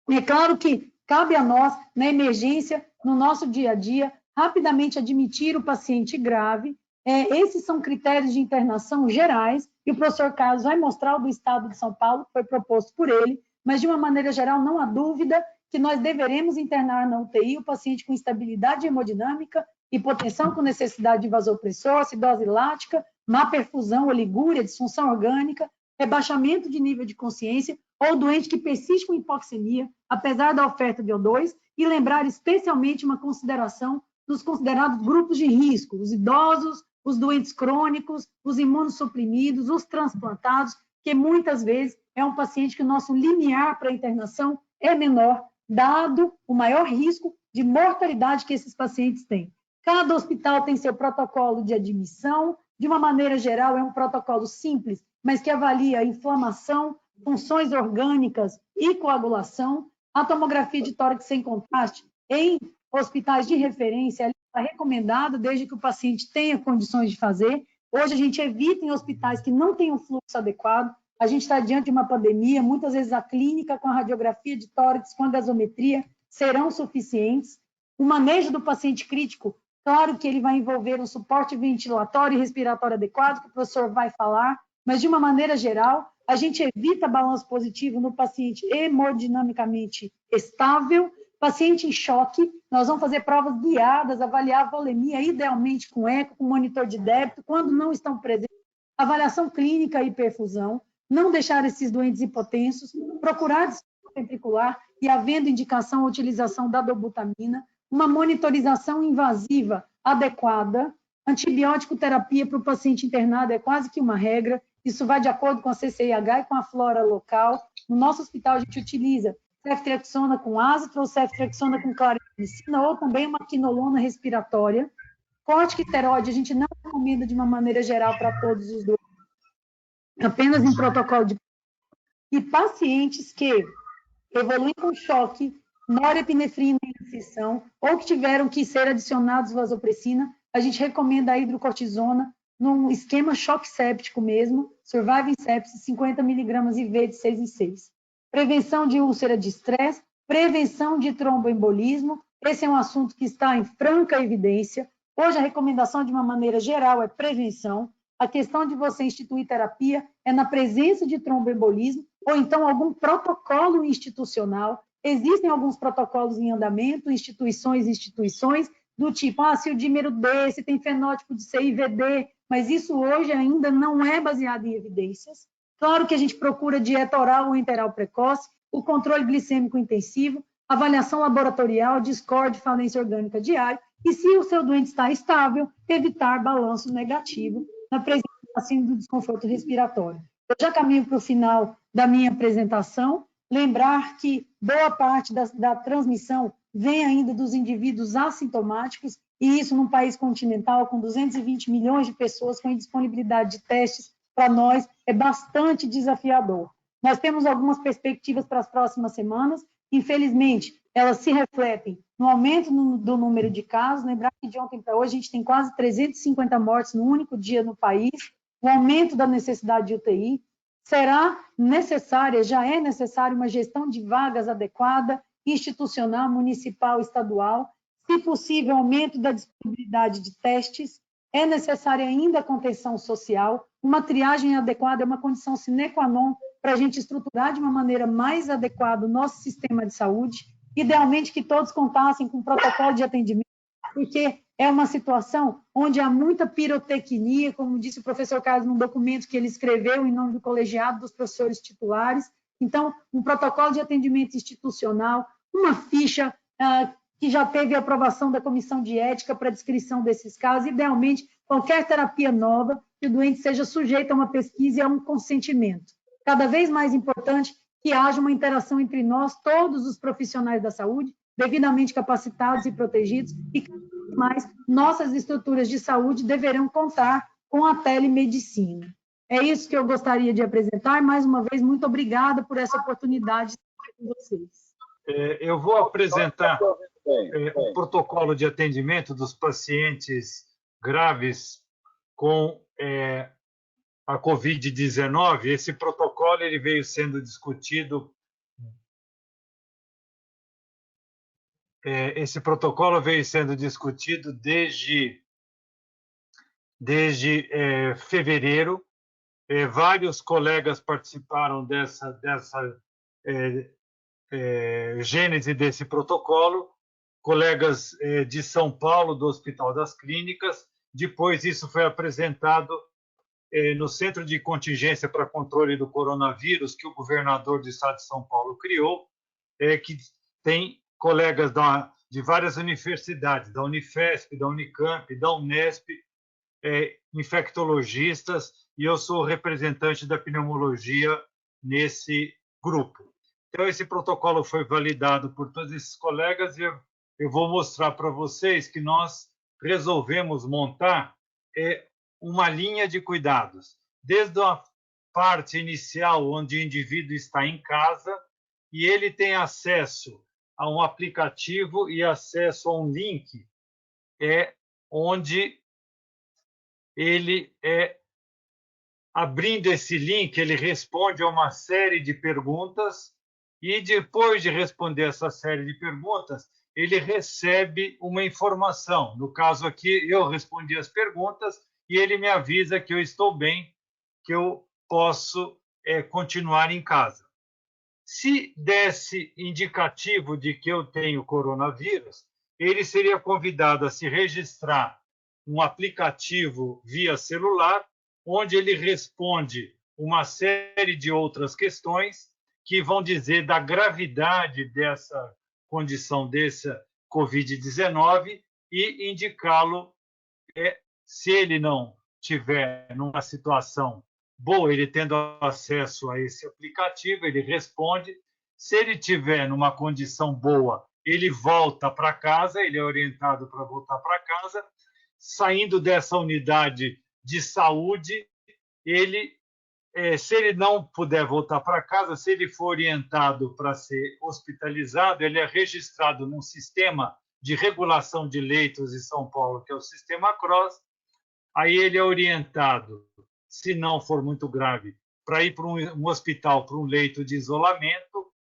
É claro que cabe a nós, na emergência, no nosso dia a dia, rapidamente admitir o paciente grave. Esses são critérios de internação gerais, e o professor Carlos vai mostrar o do Estado de São Paulo, que foi proposto por ele, mas, de uma maneira geral, não há dúvida que nós deveremos internar na UTI o paciente com instabilidade hemodinâmica, hipotensão com necessidade de vasopressor, acidose lática, má perfusão, oligúria, disfunção orgânica, rebaixamento de nível de consciência, ou doente que persiste com hipoxemia, apesar da oferta de O2, e lembrar especialmente uma consideração dos considerados grupos de risco, os idosos, os doentes crônicos, os imunossuprimidos, os transplantados, que muitas vezes é um paciente que o nosso limiar para a internação é menor, dado o maior risco de mortalidade que esses pacientes têm. Cada hospital tem seu protocolo de admissão, de uma maneira geral é um protocolo simples, mas que avalia a inflamação, funções orgânicas e coagulação. A tomografia de tórax sem contraste em hospitais de referência está recomendada desde que o paciente tenha condições de fazer. Hoje a gente evita em hospitais que não têm um fluxo adequado. A gente está diante de uma pandemia, muitas vezes a clínica com a radiografia de tórax, com a gasometria, serão suficientes. O manejo do paciente crítico, claro que ele vai envolver um suporte ventilatório e respiratório adequado, que o professor vai falar, mas de uma maneira geral, a gente evita balanço positivo no paciente hemodinamicamente estável. Paciente em choque, nós vamos fazer provas guiadas, avaliar a volemia, idealmente com eco, com monitor de débito, quando não estão presentes, avaliação clínica e perfusão, não deixar esses doentes hipotensos, procurar descarga ventricular e, havendo indicação, a utilização da dobutamina, uma monitorização invasiva adequada, antibiótico terapia para o paciente internado é quase que uma regra, isso vai de acordo com a CCIH e com a flora local. No nosso hospital a gente utiliza ceftriaxona com ácido ou ceftriaxona com claritricina, ou também uma quinolona respiratória. Corticosteroide a gente não recomenda de uma maneira geral para todos os doentes, apenas em protocolo de... E pacientes que evoluem com choque, norepinefrina em injeção, ou que tiveram que ser adicionados vasopressina, a gente recomenda a hidrocortisona num esquema choque séptico mesmo, surviving sepsis, 50 mg IV de 6 em 6. Prevenção de úlcera de estresse, prevenção de tromboembolismo, esse é um assunto que está em franca evidência. Hoje a recomendação de uma maneira geral é prevenção. A questão de você instituir terapia é na presença de tromboembolismo ou então algum protocolo institucional. Existem alguns protocolos em andamento, instituições, do tipo, se o dímero D, se tem fenótipo de CIVD, mas isso hoje ainda não é baseado em evidências. Claro que a gente procura dieta oral ou enteral precoce, o controle glicêmico intensivo, avaliação laboratorial, discorde, falência orgânica diária, e se o seu doente está estável, evitar balanço negativo na presença do desconforto respiratório. Eu já caminho para o final da minha apresentação, lembrar que boa parte da transmissão vem ainda dos indivíduos assintomáticos, e isso num país continental com 220 milhões de pessoas com indisponibilidade de testes, para nós é bastante desafiador. Nós temos algumas perspectivas para as próximas semanas, infelizmente, elas se refletem no aumento do número de casos. Lembrar que de ontem para hoje a gente tem quase 350 mortes no único dia no país, o aumento da necessidade de UTI. Será necessária, já é necessária, uma gestão de vagas adequada, institucional, municipal, estadual, se possível, aumento da disponibilidade de testes, é necessária ainda a contenção social, uma triagem adequada é uma condição sine qua non para a gente estruturar de uma maneira mais adequada o nosso sistema de saúde, idealmente que todos contassem com um protocolo de atendimento, porque é uma situação onde há muita pirotecnia, como disse o professor Carlos num documento que ele escreveu em nome do colegiado dos professores titulares. Então, um protocolo de atendimento institucional, uma ficha que já teve a aprovação da comissão de ética para descrição desses casos, idealmente qualquer terapia nova, que o doente seja sujeito a uma pesquisa e a um consentimento. Cada vez mais importante que haja uma interação entre nós, todos os profissionais da saúde, devidamente capacitados e protegidos, e cada vez mais nossas estruturas de saúde deverão contar com a telemedicina. É isso que eu gostaria de apresentar. Mais uma vez, muito obrigada por essa oportunidade de estar com vocês. Eu vou apresentar o protocolo de atendimento dos pacientes graves com a Covid-19. Esse protocolo ele veio sendo discutido. Esse protocolo veio sendo discutido desde fevereiro. Vários colegas participaram dessa gênese desse protocolo, colegas de São Paulo, do Hospital das Clínicas. Depois, isso foi apresentado no Centro de Contingência para Controle do Coronavírus, que o governador do estado de São Paulo criou, que tem colegas de várias universidades, da Unifesp, da Unicamp, da Unesp, infectologistas, e eu sou representante da pneumologia nesse grupo. Então, esse protocolo foi validado por todos esses colegas e eu vou mostrar para vocês que nós resolvemos montar uma linha de cuidados, desde a parte inicial, onde o indivíduo está em casa e ele tem acesso a um aplicativo e acesso a um link, onde ele abrindo esse link, ele responde a uma série de perguntas e depois de responder essa série de perguntas, ele recebe uma informação. No caso aqui, eu respondi as perguntas e ele me avisa que eu estou bem, que eu posso continuar em casa. Se desse indicativo de que eu tenho coronavírus, ele seria convidado a se registrar um aplicativo via celular, onde ele responde uma série de outras questões que vão dizer da gravidade dessa condição, dessa Covid-19, e indicá-lo, se ele não tiver numa situação boa, ele tendo acesso a esse aplicativo, ele responde. Se ele tiver numa condição boa, ele volta para casa, ele é orientado para voltar para casa. Saindo dessa unidade de saúde, se ele não puder voltar para casa, se ele for orientado para ser hospitalizado, ele é registrado num sistema de regulação de leitos de São Paulo, que é o Sistema CROSS. Aí ele é orientado, se não for muito grave, para ir para um hospital, para um leito de isolamento,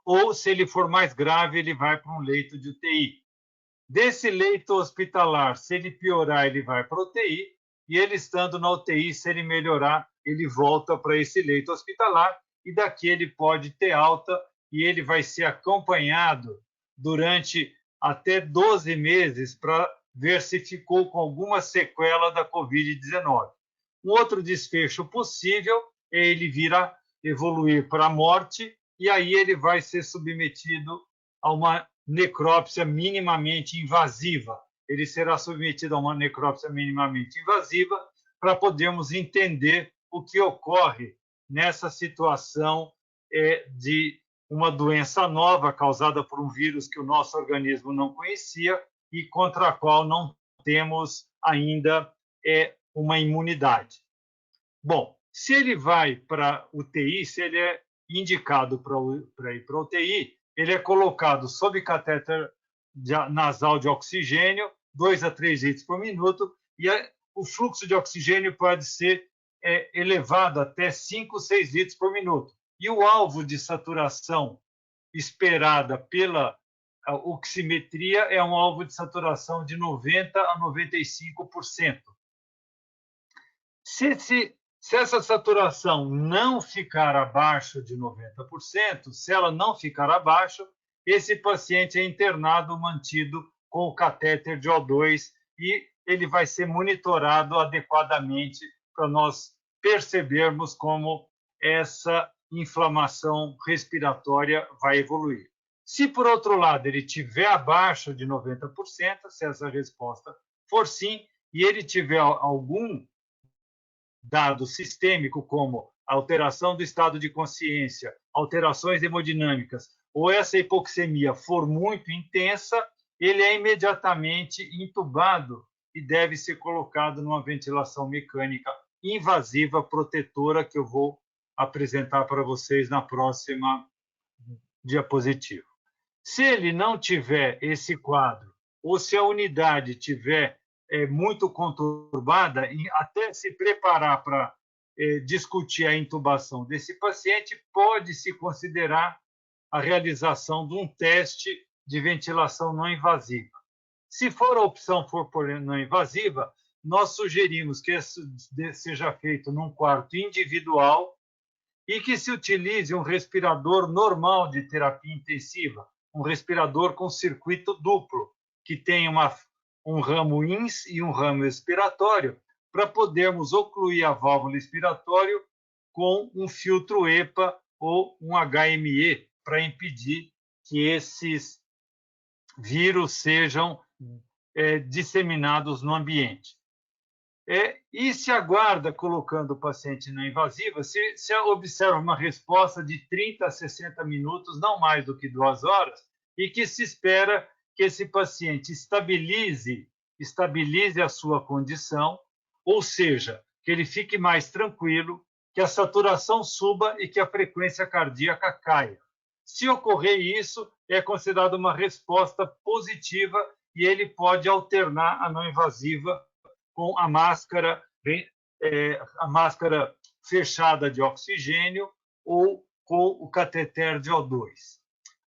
ou, se ele for mais grave, ele vai para um leito de UTI. Desse leito hospitalar, se ele piorar, ele vai para a UTI, e ele estando na UTI, se ele melhorar, ele volta para esse leito hospitalar, e daqui ele pode ter alta, e ele vai ser acompanhado durante até 12 meses para ver se ficou com alguma sequela da Covid-19. Um outro desfecho possível é ele vir a evoluir para a morte, e aí ele vai ser submetido a uma necrópsia minimamente invasiva. Ele será submetido a uma necrópsia minimamente invasiva para podermos entender o que ocorre nessa situação de uma doença nova causada por um vírus que o nosso organismo não conhecia e contra a qual não temos ainda uma imunidade. Bom, se ele vai para UTI, se ele é indicado para ir para UTI, ele é colocado sob catéter nasal de oxigênio, 2 a 3 litros por minuto, e o fluxo de oxigênio pode ser elevado até 5, 6 litros por minuto. E o alvo de saturação esperada pela oximetria é um alvo de saturação de 90% a 95%. Se essa saturação não ficar abaixo de 90%, se ela não ficar abaixo, esse paciente é internado, mantido com o catéter de O2 e ele vai ser monitorado adequadamente para nós percebermos como essa inflamação respiratória vai evoluir. Se, por outro lado, ele estiver abaixo de 90%, se essa resposta for sim, e ele tiver algum dado sistêmico, como alteração do estado de consciência, alterações hemodinâmicas, ou essa hipoxemia for muito intensa, ele é imediatamente intubado e deve ser colocado numa ventilação mecânica invasiva protetora, que eu vou apresentar para vocês na próxima diapositiva. Se ele não tiver esse quadro, ou se a unidade tiver muito conturbada, até se preparar para discutir a intubação desse paciente, pode-se considerar a realização de um teste de ventilação não invasiva. Se for a opção for não invasiva, nós sugerimos que isso seja feito num quarto individual e que se utilize um respirador normal de terapia intensiva, um respirador com circuito duplo, que tem um ramo ins e um ramo expiratório, para podermos ocluir a válvula expiratória com um filtro EPA ou um HME, para impedir que esses vírus sejam disseminados no ambiente. E se aguarda colocando o paciente na invasiva, se observa uma resposta de 30 a 60 minutos, não mais do que 2 horas, e que se espera que esse paciente estabilize a sua condição, ou seja, que ele fique mais tranquilo, que a saturação suba e que a frequência cardíaca caia. Se ocorrer isso, é considerado uma resposta positiva e ele pode alternar a não invasiva com a máscara fechada de oxigênio ou com o cateter de O2.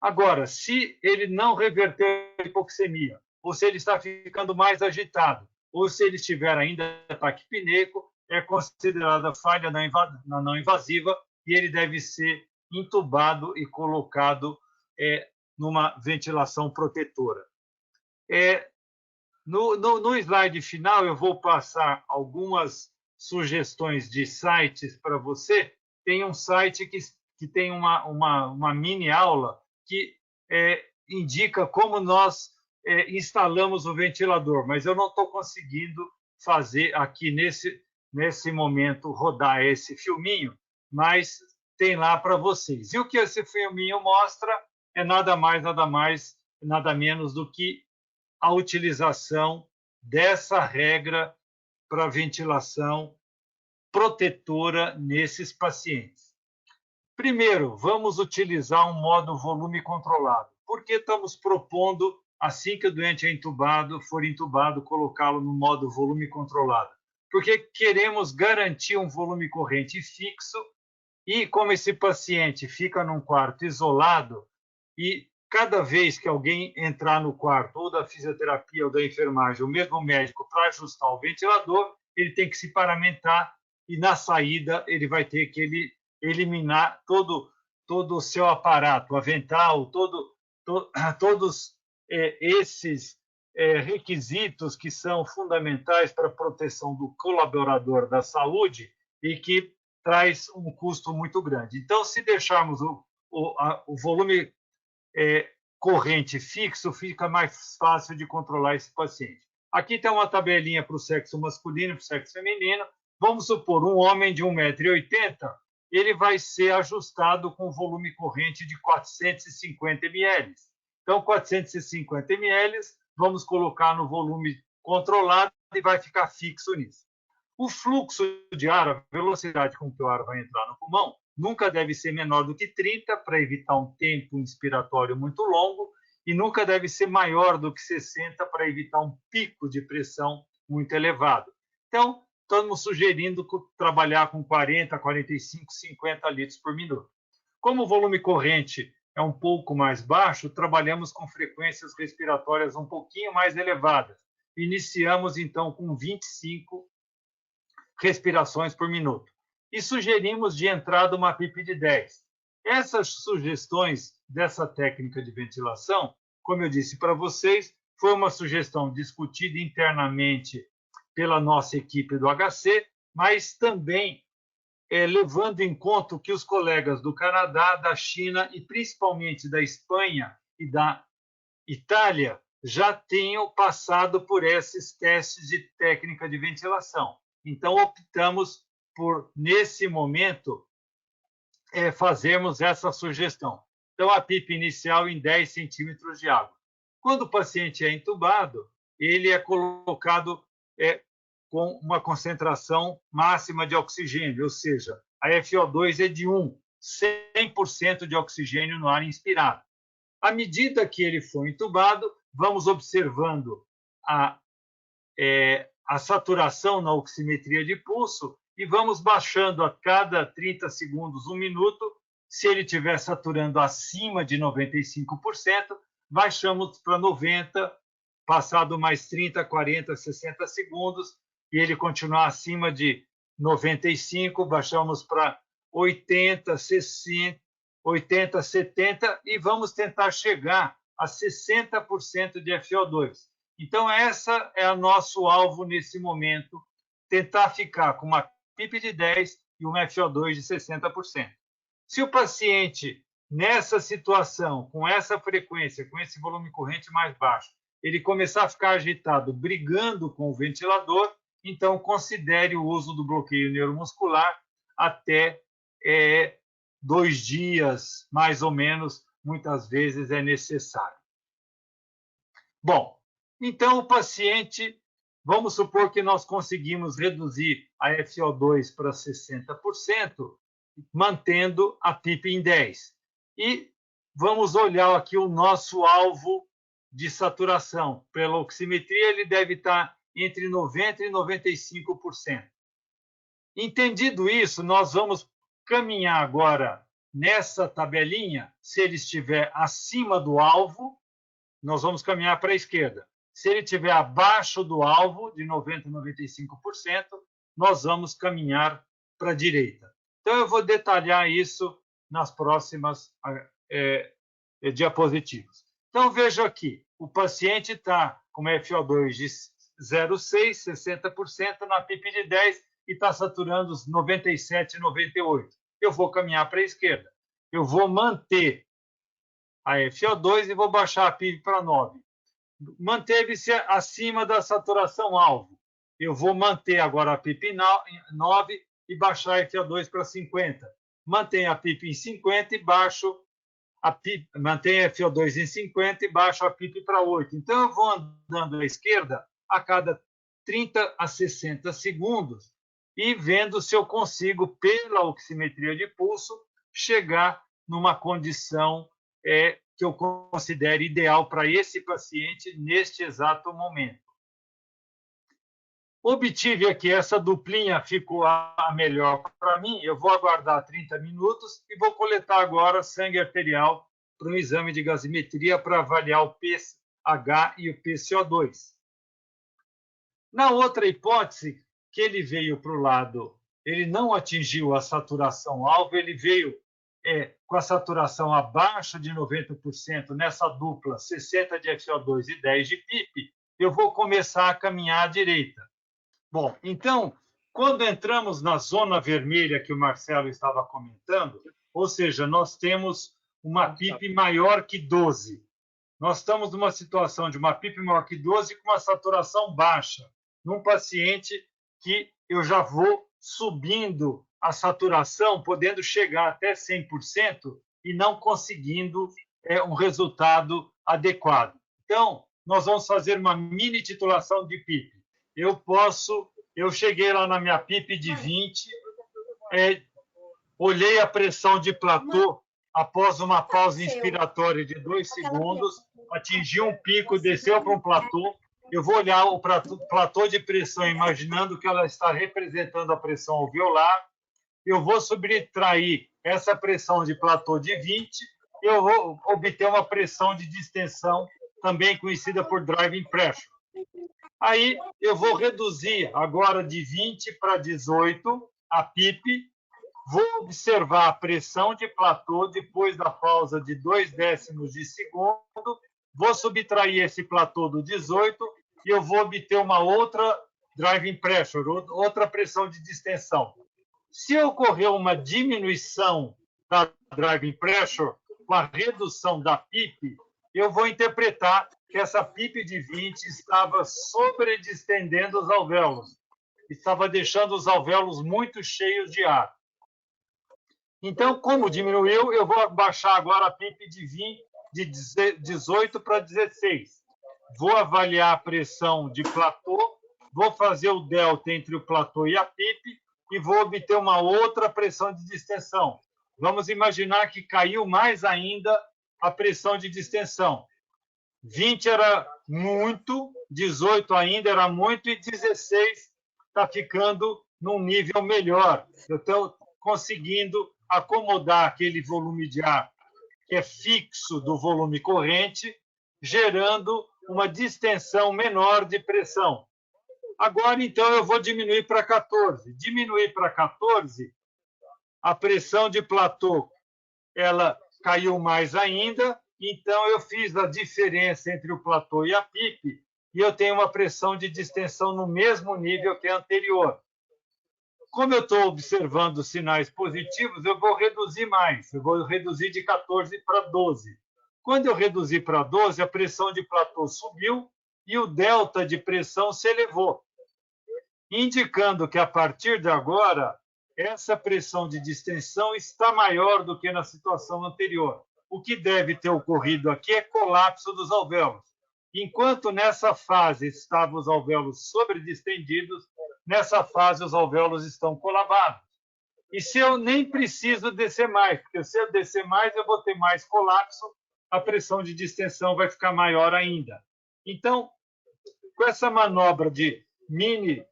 Agora, se ele não reverter a hipoxemia, ou se ele está ficando mais agitado, ou se ele estiver ainda taquipneico, é considerada falha na não invasiva e ele deve ser intubado e colocado numa ventilação protetora. No slide final, eu vou passar algumas sugestões de sites para você. Tem um site que tem uma mini aula que indica como nós instalamos o ventilador, mas eu não estou conseguindo fazer aqui nesse momento rodar esse filminho, mas tem lá para vocês. E o que esse filminho mostra é nada menos do que a utilização dessa regra para ventilação protetora nesses pacientes. Primeiro, vamos utilizar um modo volume controlado. Por que estamos propondo, assim que o doente for intubado, colocá-lo no modo volume controlado? Porque queremos garantir um volume corrente fixo e, como esse paciente fica num quarto isolado e cada vez que alguém entrar no quarto, ou da fisioterapia ou da enfermagem, o mesmo médico, para ajustar o ventilador, ele tem que se paramentar e, na saída, ele vai ter que eliminar todo o seu aparato, avental, todos esses requisitos que são fundamentais para a proteção do colaborador da saúde e que traz um custo muito grande. Então, se deixarmos o volume corrente fixo, fica mais fácil de controlar esse paciente. Aqui tem uma tabelinha para o sexo masculino e para o sexo feminino. Vamos supor um homem de 1,80 m ele vai ser ajustado com volume corrente de 450 ml. Então, 450 ml, vamos colocar no volume controlado e vai ficar fixo nisso. O fluxo de ar, a velocidade com que o ar vai entrar no pulmão, nunca deve ser menor do que 30 para evitar um tempo inspiratório muito longo e nunca deve ser maior do que 60 para evitar um pico de pressão muito elevado. Então, estamos sugerindo trabalhar com 40, 45, 50 litros por minuto. Como o volume corrente é um pouco mais baixo, trabalhamos com frequências respiratórias um pouquinho mais elevadas. Iniciamos, então, com 25 respirações por minuto. E sugerimos de entrada uma PIP de 10. Essas sugestões dessa técnica de ventilação, como eu disse para vocês, foi uma sugestão discutida internamente pela nossa equipe do HC, mas também levando em conta o que os colegas do Canadá, da China e principalmente da Espanha e da Itália já tenham passado por esses testes de técnica de ventilação. Então, optamos por, nesse momento, fazermos essa sugestão. Então, a PIP inicial em 10 centímetros de água. Quando o paciente é entubado, ele é colocado com uma concentração máxima de oxigênio, ou seja, a FO2 é de 1, 100% de oxigênio no ar inspirado. À medida que ele for entubado, vamos observando a saturação na oximetria de pulso e vamos baixando a cada 30 segundos, 1 minuto. Se ele estiver saturando acima de 95%, baixamos para 90%, passado mais 30, 40, 60 segundos, e ele continuar acima de 95%, baixamos para 80, 60, 80, 70% e vamos tentar chegar a 60% de FO2. Então, essa é o nosso alvo nesse momento, tentar ficar com uma PIP de 10 e um FO2 de 60%. Se o paciente, nessa situação, com essa frequência, com esse volume corrente mais baixo, ele começar a ficar agitado, brigando com o ventilador, então considere o uso do bloqueio neuromuscular até 2 dias, mais ou menos, muitas vezes é necessário. Bom, então o paciente, vamos supor que nós conseguimos reduzir a FO2 para 60%, mantendo a PIP em 10. E vamos olhar aqui o nosso alvo de saturação. Pela oximetria, ele deve estar entre 90% e 95%. Entendido isso, nós vamos caminhar agora nessa tabelinha. Se ele estiver acima do alvo, nós vamos caminhar para a esquerda. Se ele estiver abaixo do alvo, de 90% a 95%, nós vamos caminhar para a direita. Então, eu vou detalhar isso nas próximas diapositivas. Então, veja aqui, o paciente está com uma FO2 de 0,6, 60%, na PIP de 10 e está saturando os 97, 98. Eu vou caminhar para a esquerda. Eu vou manter a FO2 e vou baixar a PIP para 9. Manteve-se acima da saturação alvo. Eu vou manter agora a PIP em 9 e baixar a FO2 para 50. Mantenho a PIP em 50 e baixo a PIP, mantenho a FO2 em 50 e baixo a PIP para 8. Então, eu vou andando à esquerda a cada 30 a 60 segundos e vendo se eu consigo, pela oximetria de pulso, chegar numa condição que eu considere ideal para esse paciente neste exato momento. Obtive aqui essa duplinha, ficou a melhor para mim. Eu vou aguardar 30 minutos e vou coletar agora sangue arterial para um exame de gasimetria para avaliar o pH e o PCO2. Na outra hipótese, que ele veio para o lado, ele não atingiu a saturação alvo, ele veio com a saturação abaixo de 90% nessa dupla, 60 de FO2 e 10 de PIP, eu vou começar a caminhar à direita. Bom, então, quando entramos na zona vermelha que o Marcelo estava comentando, ou seja, nós temos uma PIP maior que 12. Nós estamos numa situação de uma PIP maior que 12 com uma saturação baixa, num paciente que eu já vou subindo a saturação, podendo chegar até 100% e não conseguindo um resultado adequado. Então, nós vamos fazer uma mini titulação de PIP. Eu cheguei lá na minha PIP de 20, olhei a pressão de platô após uma pausa inspiratória de 2 segundos, atingi um pico, desceu para um platô. Eu vou olhar o platô de pressão, imaginando que ela está representando a pressão alveolar. Eu vou subtrair essa pressão de platô de 20, eu vou obter uma pressão de distensão, também conhecida por driving pressure. Aí eu vou reduzir agora de 20 para 18 a PIP, vou observar a pressão de platô depois da pausa de 2 décimos de segundo, vou subtrair esse platô do 18 e eu vou obter uma outra driving pressure, outra pressão de distensão. Se ocorrer uma diminuição da driving pressure com a redução da PIP, eu vou interpretar que essa PIP de 20 estava sobredistendendo os alvéolos, estava deixando os alvéolos muito cheios de ar. Então, como diminuiu, eu vou baixar agora a PIP de 20, de 18 para 16. Vou avaliar a pressão de platô, vou fazer o delta entre o platô e a PIP e vou obter uma outra pressão de distensão. Vamos imaginar que caiu mais ainda a pressão de distensão. 20 era muito, 18 ainda era muito e 16 está ficando num nível melhor. Eu estou conseguindo acomodar aquele volume de ar que é fixo do volume corrente, gerando uma distensão menor de pressão. Agora, então, eu vou diminuir para 14. Diminuir para 14, a pressão de platô ela caiu mais ainda, então eu fiz a diferença entre o platô e a PIP e eu tenho uma pressão de distensão no mesmo nível que a anterior. Como eu estou observando sinais positivos, eu vou reduzir mais. Eu vou reduzir de 14 para 12. Quando eu reduzir para 12, a pressão de platô subiu e o delta de pressão se elevou, indicando que, a partir de agora, essa pressão de distensão está maior do que na situação anterior. O que deve ter ocorrido aqui é colapso dos alvéolos. Enquanto nessa fase estavam os alvéolos sobredistendidos, nessa fase os alvéolos estão colabados. E se eu nem preciso descer mais, porque se eu descer mais, eu vou ter mais colapso, a pressão de distensão vai ficar maior ainda. Então, com essa manobra de mini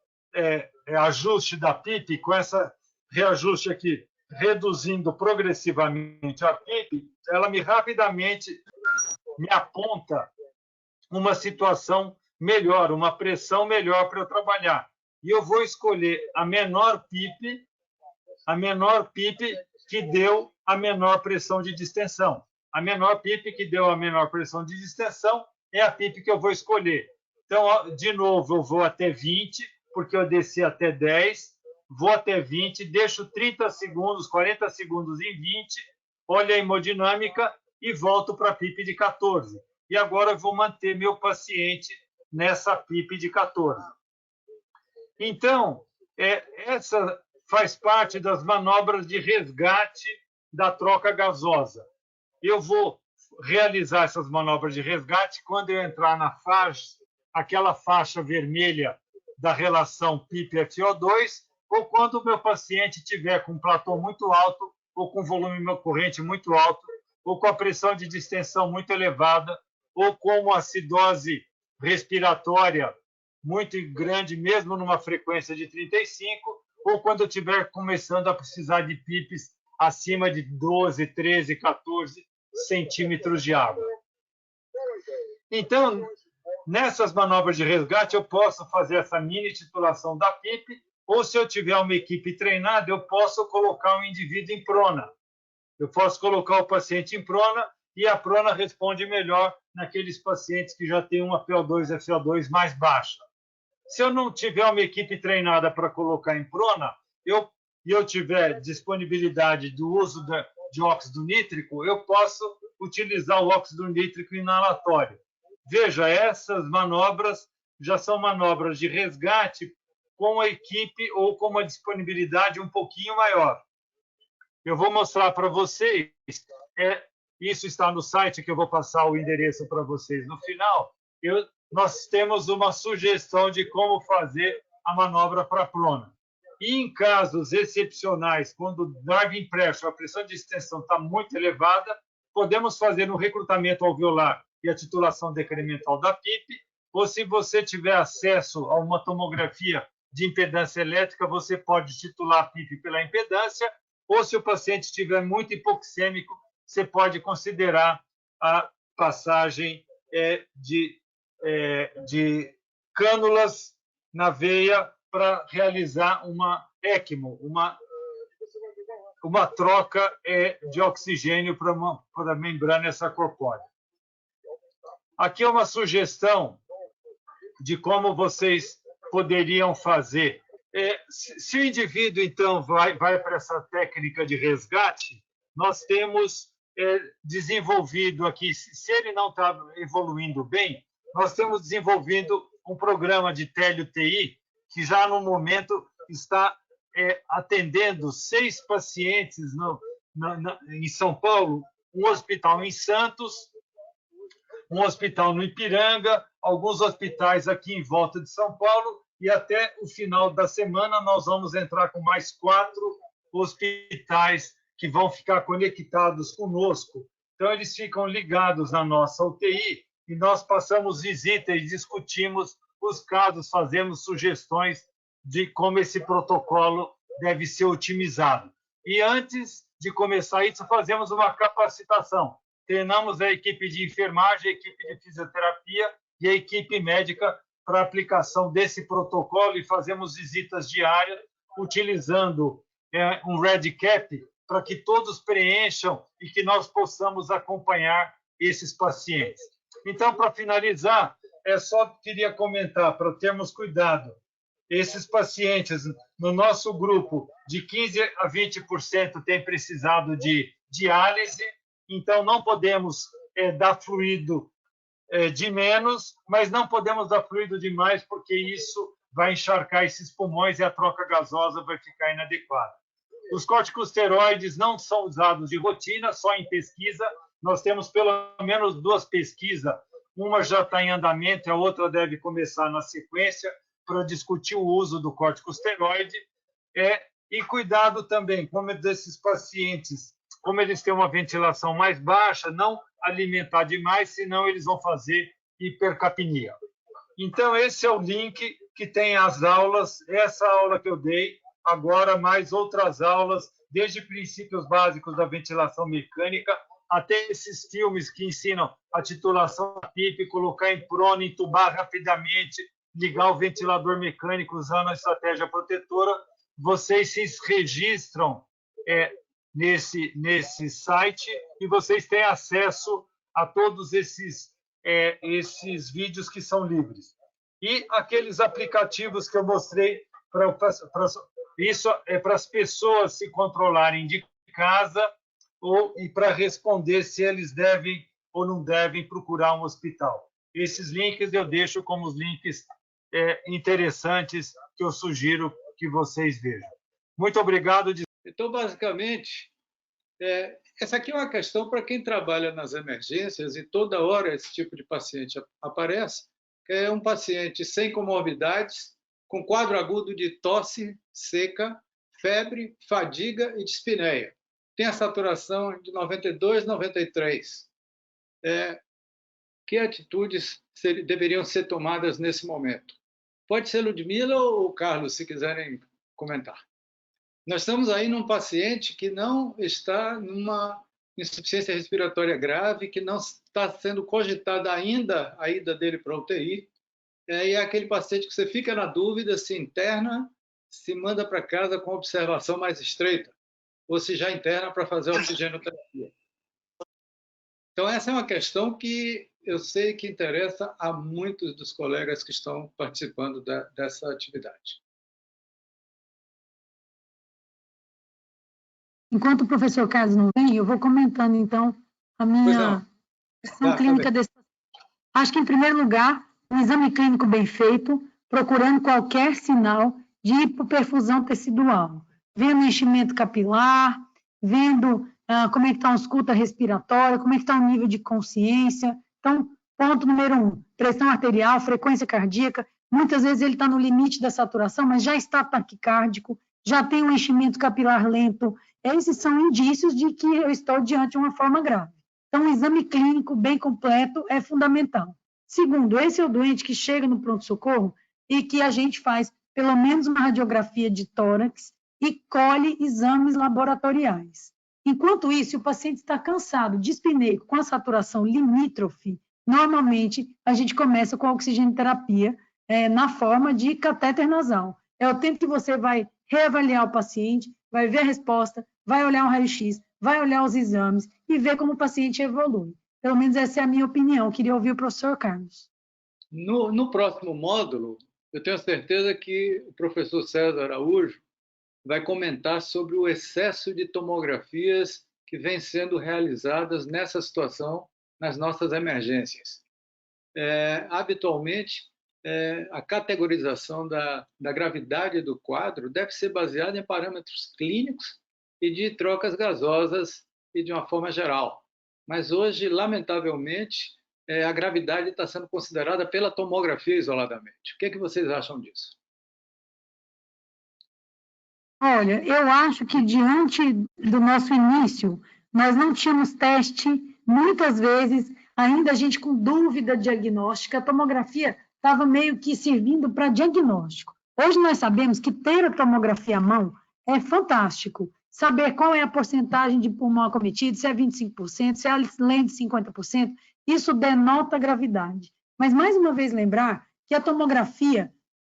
ajuste da PIP, com essa reajuste aqui, reduzindo progressivamente a PIP, ela rapidamente me aponta uma situação melhor, uma pressão melhor para eu trabalhar. E eu vou escolher a menor PIP que deu a menor pressão de distensão. A menor PIP que deu a menor pressão de distensão é a PIP que eu vou escolher. Então, de novo, eu vou até 20, porque eu desci até 10, vou até 20, deixo 30 segundos, 40 segundos em 20, olho a hemodinâmica e volto para a PIP de 14. E agora eu vou manter meu paciente nessa PIP de 14. Então, essa faz parte das manobras de resgate da troca gasosa. Eu vou realizar essas manobras de resgate quando eu entrar na faixa, aquela faixa vermelha da relação PIP-FO2, ou quando o meu paciente estiver com um platô muito alto, ou com volume corrente muito alto, ou com a pressão de distensão muito elevada, ou com uma acidose respiratória muito grande, mesmo numa frequência de 35, ou quando eu estiver começando a precisar de PIPs acima de 12, 13, 14 centímetros de água. Então, nessas manobras de resgate, eu posso fazer essa mini titulação da PIP, ou se eu tiver uma equipe treinada, eu posso colocar um indivíduo em prona. Eu posso colocar o paciente em prona e a prona responde melhor naqueles pacientes que já têm uma PO2 e FO2 mais baixa. Se eu não tiver uma equipe treinada para colocar em prona e eu tiver disponibilidade do uso de óxido nítrico, eu posso utilizar o óxido nítrico inalatório. Veja, essas manobras já são manobras de resgate com a equipe ou com uma disponibilidade um pouquinho maior. Eu vou mostrar para vocês, isso está no site, que eu vou passar o endereço para vocês no final. Nós temos uma sugestão de como fazer a manobra para a prona. E em casos excepcionais, quando o drive impresso, a pressão de extensão está muito elevada, podemos fazer um recrutamento alveolar e a titulação decremental da PIP, ou se você tiver acesso a uma tomografia de impedância elétrica, você pode titular a PIP pela impedância, ou se o paciente estiver muito hipoxêmico, você pode considerar a passagem de cânulas na veia para realizar uma ECMO, uma troca de oxigênio para a membrana extracorpórea. Aqui é uma sugestão de como vocês poderiam fazer. Se o indivíduo, então, vai para essa técnica de resgate, nós temos desenvolvido aqui, se ele não está evoluindo bem, nós temos desenvolvido um programa de tele-UTI que já no momento está atendendo 6 pacientes em São Paulo, um hospital em Santos, um hospital no Ipiranga, alguns hospitais aqui em volta de São Paulo, e até o final da semana nós vamos entrar com mais 4 hospitais que vão ficar conectados conosco. Então, eles ficam ligados na nossa UTI e nós passamos visita e discutimos os casos, fazemos sugestões de como esse protocolo deve ser otimizado. E antes de começar isso, fazemos uma capacitação. Treinamos a equipe de enfermagem, a equipe de fisioterapia e a equipe médica para a aplicação desse protocolo e fazemos visitas diárias utilizando um red cap para que todos preencham e que nós possamos acompanhar esses pacientes. Então, para finalizar, só queria comentar, para termos cuidado, esses pacientes, no nosso grupo, de 15% a 20% têm precisado de diálise, então não podemos dar fluido de menos, mas não podemos dar fluido de mais, porque isso vai encharcar esses pulmões e a troca gasosa vai ficar inadequada. Os corticosteroides não são usados de rotina, só em pesquisa. Nós temos pelo menos 2 pesquisas, uma já está em andamento, a outra deve começar na sequência, para discutir o uso do corticosteroide. E cuidado também, como desses pacientes, como eles têm uma ventilação mais baixa, não alimentar demais, senão eles vão fazer hipercapnia. Então, esse é o link que tem as aulas, essa aula que eu dei, agora mais outras aulas, desde princípios básicos da ventilação mecânica, até esses filmes que ensinam a titulação da PIP, colocar em prona, entubar rapidamente, ligar o ventilador mecânico usando a estratégia protetora. Vocês se registram nesse site e vocês têm acesso a todos esses vídeos que são livres. E aqueles aplicativos que eu mostrei, isso é para as pessoas se controlarem de casa e para responder se eles devem ou não devem procurar um hospital. Esses links eu deixo como os links interessantes que eu sugiro que vocês vejam. Muito obrigado. Então, basicamente, essa aqui é uma questão para quem trabalha nas emergências e toda hora esse tipo de paciente aparece, que é um paciente sem comorbidades, com quadro agudo de tosse seca, febre, fadiga e dispneia. Tem a saturação de 92, 93. Que atitudes deveriam ser tomadas nesse momento? Pode ser Ludmila ou Carlos, se quiserem comentar. Nós estamos aí num paciente que não está numa insuficiência respiratória grave, que não está sendo cogitada ainda a ida dele para a UTI, e é aquele paciente que você fica na dúvida se interna, se manda para casa com observação mais estreita, ou se já interna para fazer oxigenoterapia. Então, essa é uma questão que eu sei que interessa a muitos dos colegas que estão participando dessa atividade. Enquanto o professor Carlos não vem, eu vou comentando, então, a minha questão clínica desse. Acho que, em primeiro lugar, um exame clínico bem feito, procurando qualquer sinal de hipoperfusão tecidual, vendo o enchimento capilar, vendo como é que está a ausculta respiratória, como é que está o nível de consciência. Então, ponto número 1, pressão arterial, frequência cardíaca. Muitas vezes ele está no limite da saturação, mas já está taquicárdico, já tem um enchimento capilar lento. Esses são indícios de que eu estou diante de uma forma grave. Então, um exame clínico bem completo é fundamental. Segundo, esse é o doente que chega no pronto-socorro e que a gente faz pelo menos uma radiografia de tórax e colhe exames laboratoriais. Enquanto isso, o paciente está cansado, dispneico, com a saturação limítrofe, normalmente a gente começa com a oxigenoterapia na forma de catéter nasal. É o tempo que você vai reavaliar o paciente, vai ver a resposta, vai olhar o raio-x, vai olhar os exames e ver como o paciente evolui. Pelo menos essa é a minha opinião. Queria ouvir o professor Carlos. No próximo módulo, eu tenho certeza que o professor César Araújo vai comentar sobre o excesso de tomografias que vem sendo realizadas nessa situação nas nossas emergências. Habitualmente, a categorização da gravidade do quadro deve ser baseada em parâmetros clínicos e de trocas gasosas e de uma forma geral. Mas hoje, lamentavelmente, a gravidade está sendo considerada pela tomografia isoladamente. O que vocês acham disso? Olha, eu acho que diante do nosso início, nós não tínhamos teste, muitas vezes, ainda a gente com dúvida diagnóstica, a tomografia estava meio que servindo para diagnóstico. Hoje nós sabemos que ter a tomografia à mão é fantástico. Saber qual é a porcentagem de pulmão acometido, se é 25%, se é além de 50%, isso denota gravidade. Mas, mais uma vez, lembrar que a tomografia,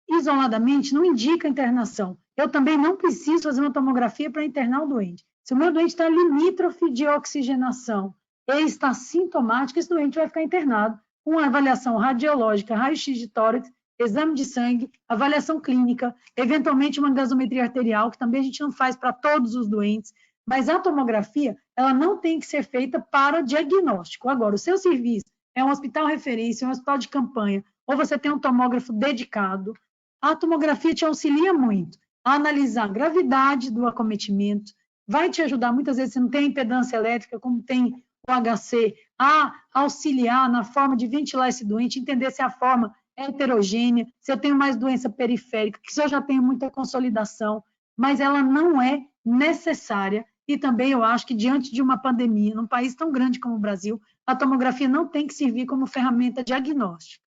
isoladamente, não indica internação. Eu também não preciso fazer uma tomografia para internar o doente. Se o meu doente está limítrofe de oxigenação e está sintomático, esse doente vai ficar internado com uma avaliação radiológica, raio-x de tórax, exame de sangue, avaliação clínica, eventualmente uma gasometria arterial, que também a gente não faz para todos os doentes, mas a tomografia, ela não tem que ser feita para diagnóstico. Agora, o seu serviço é um hospital referência, um hospital de campanha, ou você tem um tomógrafo dedicado, a tomografia te auxilia muito a analisar a gravidade do acometimento, vai te ajudar, muitas vezes, se não tem impedância elétrica, como tem o HC, a auxiliar na forma de ventilar esse doente, entender se a forma é heterogênea, se eu tenho mais doença periférica, que se eu já tenho muita consolidação, mas ela não é necessária, e também eu acho que diante de uma pandemia, num país tão grande como o Brasil, a tomografia não tem que servir como ferramenta diagnóstica.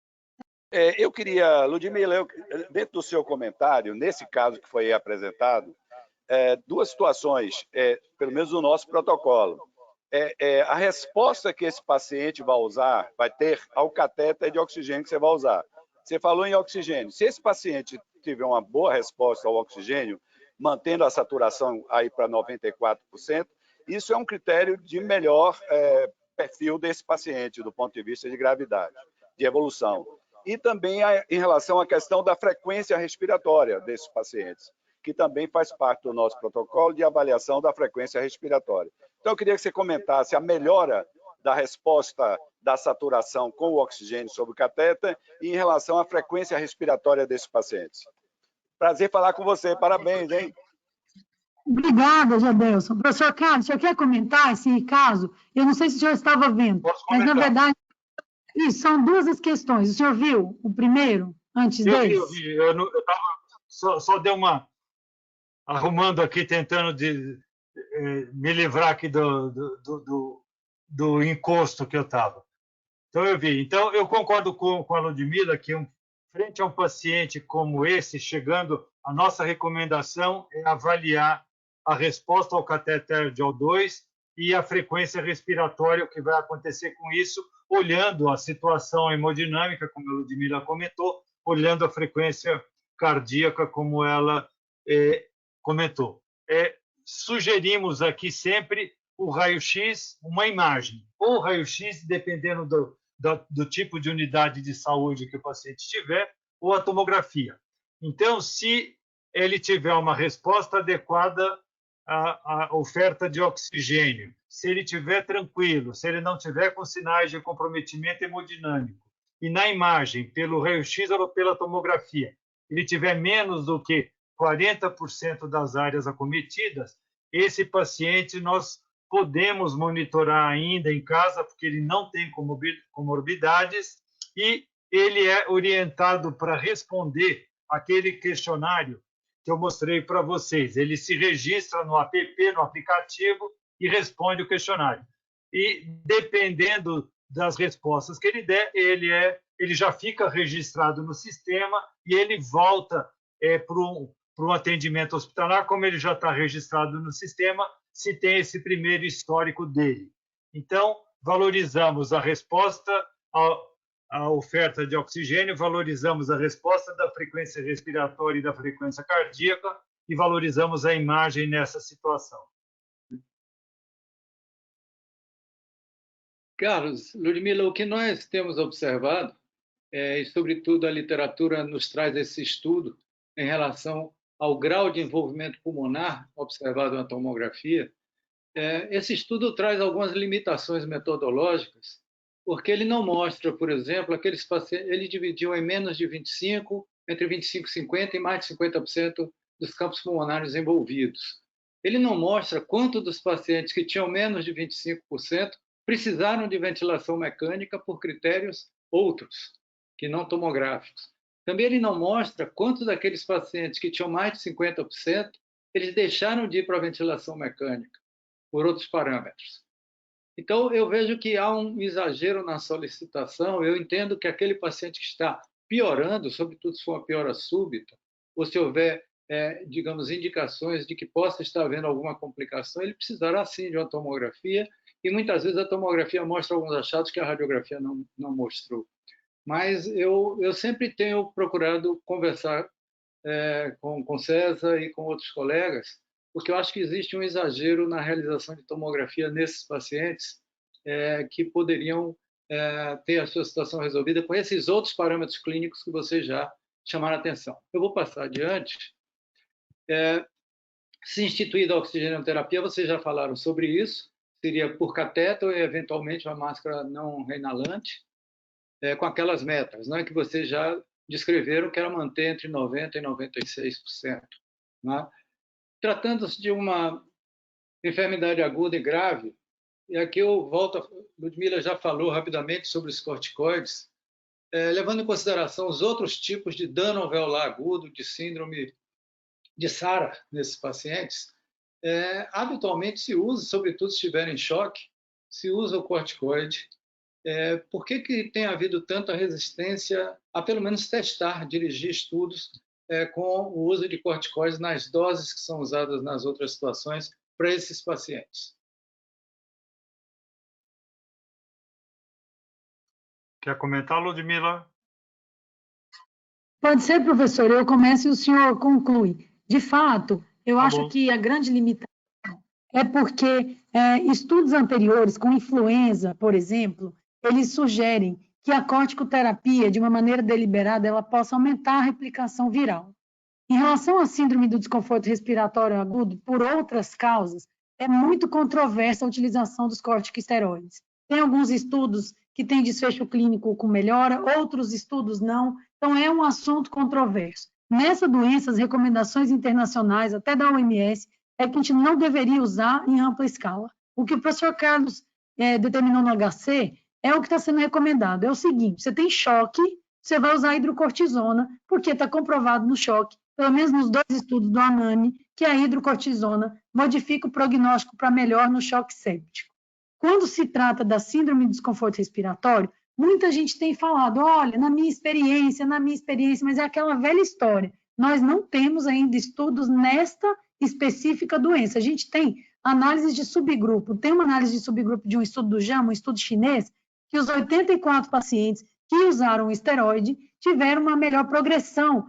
Eu queria, Ludmila, dentro do seu comentário, nesse caso que foi apresentado, duas situações, pelo menos no nosso protocolo. A resposta que esse paciente vai ter ao catéter de oxigênio que você vai usar. Você falou em oxigênio. Se esse paciente tiver uma boa resposta ao oxigênio, mantendo a saturação aí para 94%, isso é um critério de melhor perfil desse paciente, do ponto de vista de gravidade, de evolução. E também em relação à questão da frequência respiratória desses pacientes, que também faz parte do nosso protocolo de avaliação da frequência respiratória. Então, eu queria que você comentasse a melhora da resposta da saturação com o oxigênio sobre o catéter e em relação à frequência respiratória desses pacientes. Prazer falar com você, parabéns, hein? Obrigada, Jadelson. Professor Carlos, o senhor quer comentar esse caso? Eu não sei se o senhor estava vendo, mas, na verdade, isso, são duas as questões. O senhor viu o primeiro, antes desse? Eu vi. Eu estava só deu uma... arrumando aqui, tentando me livrar aqui do encosto que eu estava. Então, eu vi. Então, eu concordo com a Ludmila que, frente a um paciente como esse, chegando, a nossa recomendação é avaliar a resposta ao catéter de O2 e a frequência respiratória, o que vai acontecer com isso, olhando a situação hemodinâmica, como a Ludmila comentou, olhando a frequência cardíaca, como ela comentou. Sugerimos aqui sempre o raio-x, uma imagem, ou raio-x, dependendo do tipo de unidade de saúde que o paciente tiver, ou a tomografia. Então, se ele tiver uma resposta adequada à oferta de oxigênio, se ele estiver tranquilo, se ele não tiver com sinais de comprometimento hemodinâmico, e na imagem, pelo raio-x ou pela tomografia, ele tiver menos do que 40% das áreas acometidas, esse paciente nós podemos monitorar ainda em casa, porque ele não tem comorbidades, e ele é orientado para responder aquele questionário que eu mostrei para vocês. Ele se registra no app, no aplicativo, e responde o questionário. E, dependendo das respostas que ele der, ele já fica registrado no sistema e ele volta para um atendimento hospitalar, como ele já está registrado no sistema, se tem esse primeiro histórico dele. Então, valorizamos a resposta à oferta de oxigênio, valorizamos a resposta da frequência respiratória e da frequência cardíaca e valorizamos a imagem nessa situação. Carlos, Ludmila, o que nós temos observado, e sobretudo a literatura nos traz esse estudo em relação ao grau de envolvimento pulmonar observado na tomografia, esse estudo traz algumas limitações metodológicas, porque ele não mostra, por exemplo, aqueles pacientes, ele dividiu em menos de 25, entre 25 e 50 e mais de 50% dos campos pulmonares envolvidos. Ele não mostra quanto dos pacientes que tinham menos de 25% precisaram de ventilação mecânica por critérios outros, que não tomográficos. Também ele não mostra quantos daqueles pacientes que tinham mais de 50%, eles deixaram de ir para a ventilação mecânica, por outros parâmetros. Então, eu vejo que há um exagero na solicitação. Eu entendo que aquele paciente que está piorando, sobretudo se for uma piora súbita, ou se houver, digamos, indicações de que possa estar havendo alguma complicação, ele precisará, sim, de uma tomografia, e muitas vezes a tomografia mostra alguns achados que a radiografia não mostrou. Mas eu sempre tenho procurado conversar com César e com outros colegas, porque eu acho que existe um exagero na realização de tomografia nesses pacientes que poderiam ter a sua situação resolvida com esses outros parâmetros clínicos que vocês já chamaram a atenção. Eu vou passar adiante. Se instituída a oxigenoterapia, vocês já falaram sobre isso, seria por catéter e, eventualmente, uma máscara não reinalante, com aquelas metas, né, que vocês já descreveram, que era manter entre 90% e 96%. Né? Tratando-se de uma enfermidade aguda e grave, e aqui eu volto, Ludmila já falou rapidamente sobre os corticoides, levando em consideração os outros tipos de dano alveolar agudo, de síndrome de SARA nesses pacientes, habitualmente se usa, sobretudo se estiverem em choque, se usa o corticoide. Por que tem havido tanta resistência a, pelo menos, testar, dirigir estudos com o uso de corticoides nas doses que são usadas nas outras situações para esses pacientes? Quer comentar, Ludmila? Pode ser, professor. Eu começo e o senhor conclui. De fato, eu acho que a grande limitação é porque estudos anteriores com influenza, por exemplo, eles sugerem que a corticoterapia, de uma maneira deliberada, ela possa aumentar a replicação viral. Em relação à síndrome do desconforto respiratório agudo, por outras causas, é muito controversa a utilização dos corticosteroides. Tem alguns estudos que têm desfecho clínico com melhora, outros estudos não. Então, é um assunto controverso. Nessa doença, as recomendações internacionais, até da OMS, é que a gente não deveria usar em ampla escala. O que o professor Carlos determinou no HC é o que está sendo recomendado. É o seguinte, você tem choque, você vai usar hidrocortisona, porque está comprovado no choque, pelo menos nos 2 estudos do ANAMI, que a hidrocortisona modifica o prognóstico para melhor no choque séptico. Quando se trata da síndrome de desconforto respiratório, muita gente tem falado, olha, na minha experiência, mas é aquela velha história. Nós não temos ainda estudos nesta específica doença. A gente tem análise de subgrupo. Tem uma análise de subgrupo de um estudo do JAMA, um estudo chinês, que os 84 pacientes que usaram o esteroide tiveram uma melhor progressão,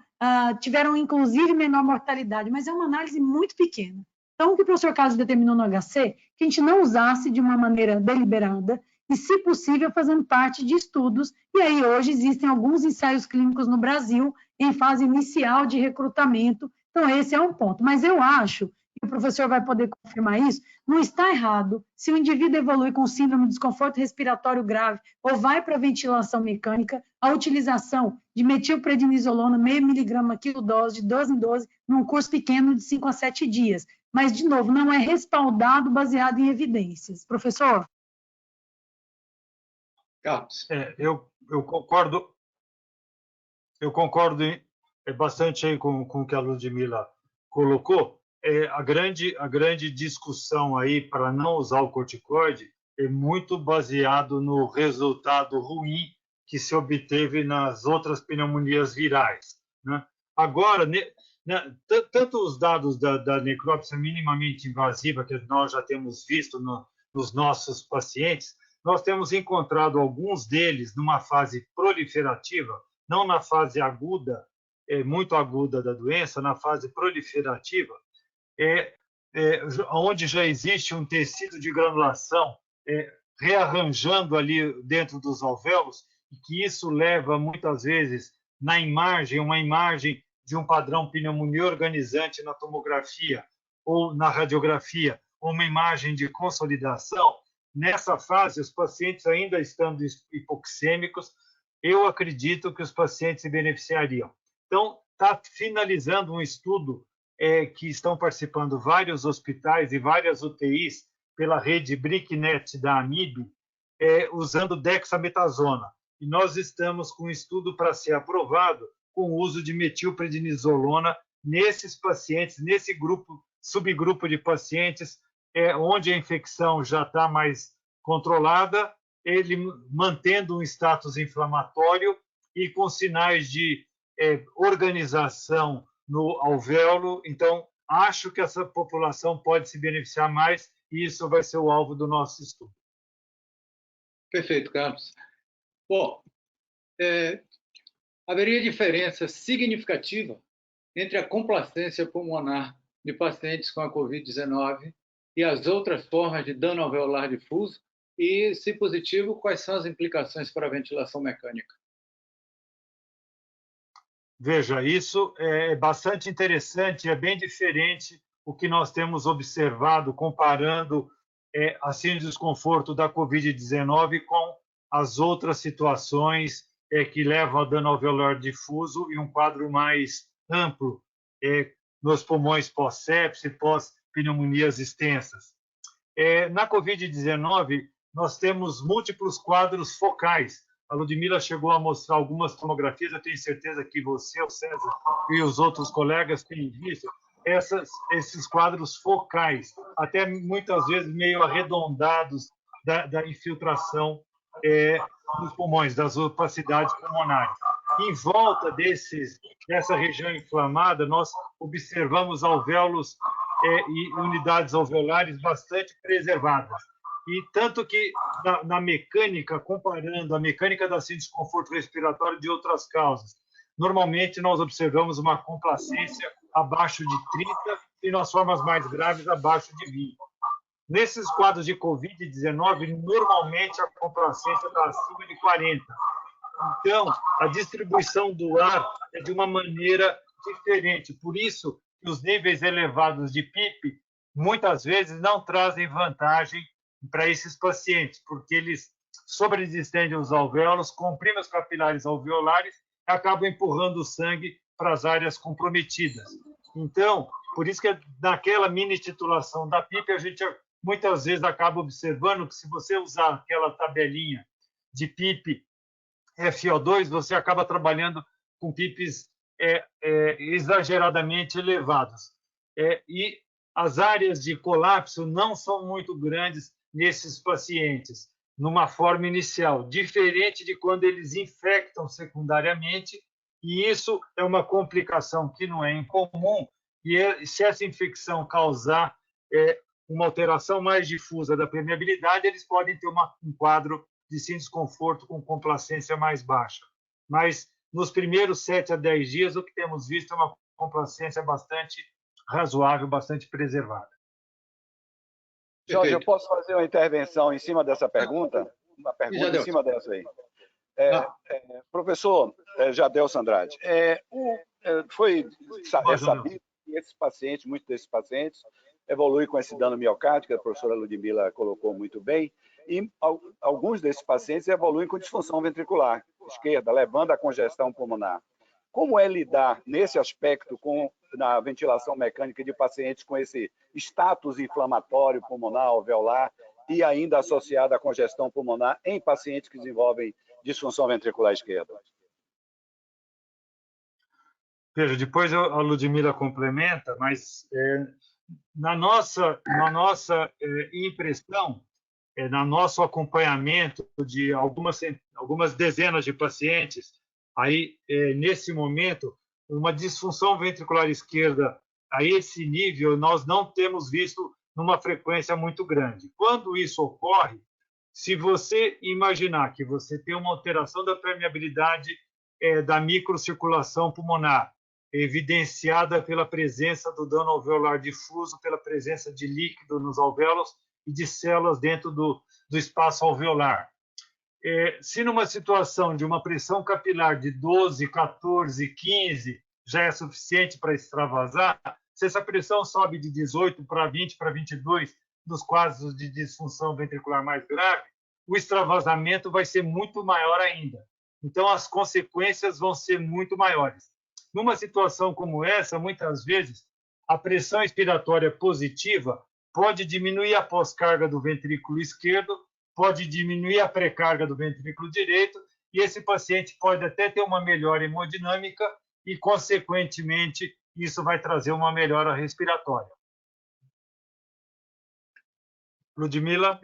tiveram, inclusive, menor mortalidade, mas é uma análise muito pequena. Então, o que o professor Carlos determinou no HC, que a gente não usasse de uma maneira deliberada e, se possível, fazendo parte de estudos. E aí, hoje, existem alguns ensaios clínicos no Brasil em fase inicial de recrutamento. Então, esse é um ponto. Mas eu acho, o professor vai poder confirmar isso, não está errado. Se o indivíduo evolui com síndrome de desconforto respiratório grave ou vai para ventilação mecânica, a utilização de metilprednisolona, meio miligrama quilo dose, de 12 em 12, num curso pequeno de 5 a 7 dias. Mas, de novo, não é respaldado baseado em evidências. Professor? Carlos. Eu concordo bastante aí com o que a Ludmila colocou. A grande discussão aí para não usar o corticoide é muito baseado no resultado ruim que se obteve nas outras pneumonias virais, né? Agora, tanto os dados da necrópsia minimamente invasiva que nós já temos visto nos nossos pacientes, nós temos encontrado alguns deles numa fase proliferativa, não na fase aguda, muito aguda da doença, na fase proliferativa, onde já existe um tecido de granulação rearranjando ali dentro dos alvéolos, e que isso leva, muitas vezes, na imagem, uma imagem de um padrão pneumonia organizante na tomografia ou na radiografia, ou uma imagem de consolidação. Nessa fase, os pacientes ainda estando hipoxêmicos, eu acredito que os pacientes se beneficiariam. Então, está finalizando um estudo que estão participando vários hospitais e várias UTIs pela rede BRICNET da AMIB, usando dexametasona. E nós estamos com um estudo para ser aprovado com o uso de metilprednisolona nesses pacientes, nesse subgrupo de pacientes, onde a infecção já está mais controlada, ele mantendo um status inflamatório e com sinais de organização no alvéolo. Então, acho que essa população pode se beneficiar mais e isso vai ser o alvo do nosso estudo. Perfeito, Carlos. Bom, haveria diferença significativa entre a complacência pulmonar de pacientes com a Covid-19 e as outras formas de dano alveolar difuso? E, se positivo, quais são as implicações para a ventilação mecânica? Veja, isso é bastante interessante, é bem diferente o que nós temos observado comparando a síndrome de desconforto da Covid-19 com as outras situações que levam a dano alveolar difuso e um quadro mais amplo nos pulmões pós-sepse e pós-pneumonias extensas. Na Covid-19, nós temos múltiplos quadros focais. A Ludmila chegou a mostrar algumas tomografias, eu tenho certeza que você, o César e os outros colegas têm visto esses quadros focais, até muitas vezes meio arredondados da infiltração dos pulmões, das opacidades pulmonares. Em volta dessa região inflamada, nós observamos alvéolos e unidades alveolares bastante preservadas. E tanto que, na mecânica, comparando a mecânica da síndrome de desconforto respiratório de outras causas, normalmente nós observamos uma complacência abaixo de 30 e nas formas mais graves abaixo de 20. Nesses quadros de Covid-19, normalmente a complacência está acima de 40. Então, a distribuição do ar é de uma maneira diferente. Por isso, os níveis elevados de PIP muitas vezes não trazem vantagem para esses pacientes, porque eles sobredistendem os alvéolos, comprimem os capilares alveolares e acabam empurrando o sangue para as áreas comprometidas. Então, por isso que naquela mini titulação da PIP, a gente muitas vezes acaba observando que se você usar aquela tabelinha de PIP FO2, você acaba trabalhando com PIPs exageradamente elevados. E as áreas de colapso não são muito grandes nesses pacientes, numa forma inicial, diferente de quando eles infectam secundariamente, e isso é uma complicação que não é incomum, e se essa infecção causar uma alteração mais difusa da permeabilidade, eles podem ter um quadro de síndrome de desconforto com complacência mais baixa. Mas nos primeiros 7 a 10 dias, o que temos visto é uma complacência bastante razoável, bastante preservada. Jorge, eu posso fazer uma intervenção em cima dessa pergunta? Uma pergunta em cima dessa aí. Professor Jadelson Andrade, é sabido que esses pacientes, muitos desses pacientes, evolui com esse dano miocárdico, que a professora Ludmila colocou muito bem, e alguns desses pacientes evoluem com disfunção ventricular esquerda, levando à congestão pulmonar. Como é lidar nesse aspecto na ventilação mecânica de pacientes com esse status inflamatório pulmonar alveolar e ainda associado à congestão pulmonar em pacientes que desenvolvem disfunção ventricular esquerda? Veja, depois a Ludmila complementa, mas na nossa impressão, no nosso acompanhamento de algumas dezenas de pacientes, aí, nesse momento, uma disfunção ventricular esquerda a esse nível, nós não temos visto numa frequência muito grande. Quando isso ocorre, se você imaginar que você tem uma alteração da permeabilidade da microcirculação pulmonar, evidenciada pela presença do dano alveolar difuso, pela presença de líquido nos alvéolos e de células dentro do espaço alveolar. Se numa situação de uma pressão capilar de 12, 14, 15 já é suficiente para extravasar, se essa pressão sobe de 18 para 20, para 22, nos casos de disfunção ventricular mais grave, o extravasamento vai ser muito maior ainda. Então, as consequências vão ser muito maiores. Numa situação como essa, muitas vezes, a pressão expiratória positiva pode diminuir a pós-carga do ventrículo esquerdo, pode diminuir a pré-carga do ventrículo direito, e esse paciente pode até ter uma melhora hemodinâmica e, consequentemente, isso vai trazer uma melhora respiratória. Ludmila?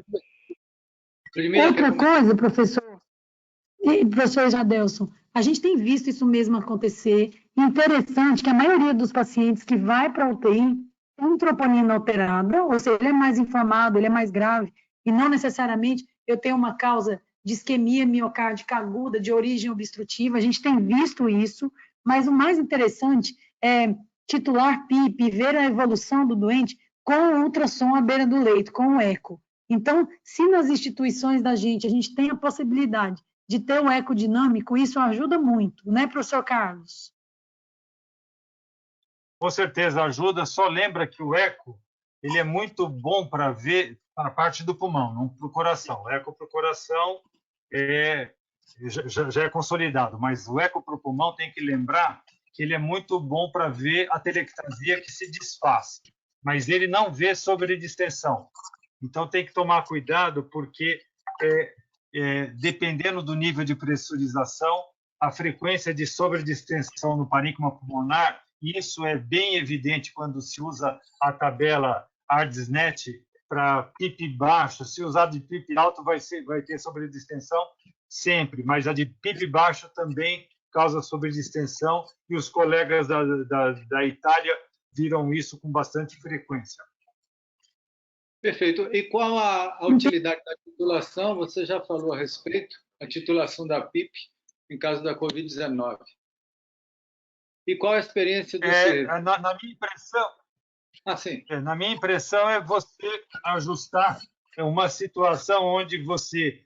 Outra coisa, professor Jadelson, a gente tem visto isso mesmo acontecer. Interessante que a maioria dos pacientes que vai para a UTI tem troponina alterada, ou seja, ele é mais inflamado, ele é mais grave, e não necessariamente eu tenho uma causa de isquemia miocárdica aguda de origem obstrutiva. A gente tem visto isso, mas o mais interessante é titular PIP, ver a evolução do doente com o ultrassom à beira do leito, com o eco. Então, se nas instituições da gente a gente tem a possibilidade de ter um eco dinâmico, isso ajuda muito, né, professor Carlos? Com certeza ajuda, só lembra que o eco ele é muito bom para ver a parte do pulmão, não para o coração. O eco para o coração já é consolidado, mas o eco para o pulmão tem que lembrar que ele é muito bom para ver a telectasia que se desfaz, mas ele não vê sobredistensão. Então tem que tomar cuidado, porque dependendo do nível de pressurização, a frequência de sobredistensão no parênquima pulmonar, isso é bem evidente quando se usa a tabela ARDS-NET para PIP baixo. Se usar de PIP alto, vai ter sobredistensão sempre, mas a de PIP baixo também causa sobredistensão, e os colegas da Itália viram isso com bastante frequência. Perfeito. E qual a utilidade da titulação? Você já falou a respeito, a titulação da PIP em caso da Covid-19. E qual a experiência do na minha impressão, sim. Na minha impressão é você ajustar uma situação onde você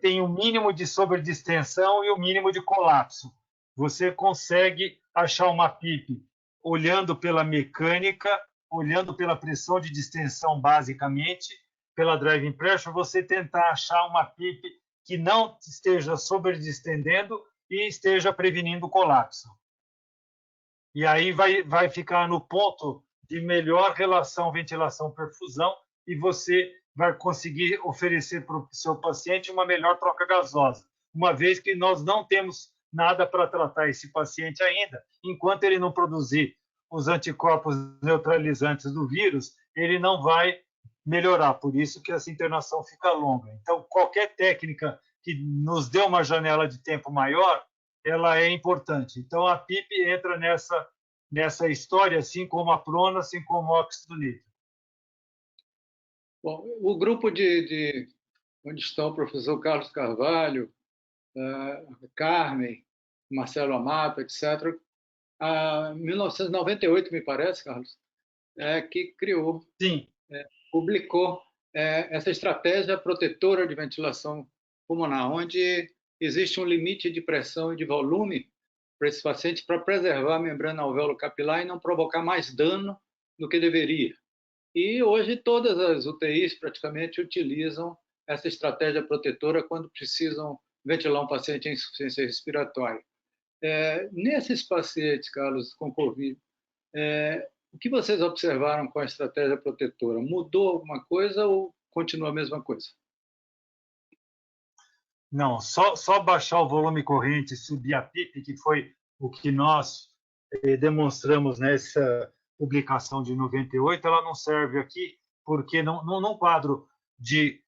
tem o mínimo de sobredistensão e o mínimo de colapso. Você consegue achar uma PIP olhando pela mecânica, olhando pela pressão de distensão basicamente, pela driving pressure, você tentar achar uma PIP que não esteja sobredistendendo e esteja prevenindo o colapso. E aí vai ficar no ponto de melhor relação ventilação-perfusão, e você vai conseguir oferecer para o seu paciente uma melhor troca gasosa, uma vez que nós não temos nada para tratar esse paciente ainda. Enquanto ele não produzir os anticorpos neutralizantes do vírus, ele não vai melhorar. Por isso que essa internação fica longa. Então, qualquer técnica que nos dê uma janela de tempo maior, ela é importante. Então, a PIP entra nessa história, assim como a prona, assim como o óxido nítrico. Bom, o grupo onde estão o professor Carlos Carvalho, Carmen, Marcelo Amato, etc., em 1998, me parece, Carlos, que criou, publicou essa estratégia protetora de ventilação pulmonar, onde existe um limite de pressão e de volume para esses pacientes para preservar a membrana alveolo-capilar e não provocar mais dano do que deveria. E hoje todas as UTIs praticamente utilizam essa estratégia protetora quando precisam ventilar um paciente em insuficiência respiratória. Nesses pacientes, Carlos, com Covid, o que vocês observaram com a estratégia protetora? Mudou alguma coisa ou continua a mesma coisa? Não, só baixar o volume corrente e subir a PIP, que foi o que nós demonstramos nessa publicação de 98, ela não serve aqui, porque num quadro de...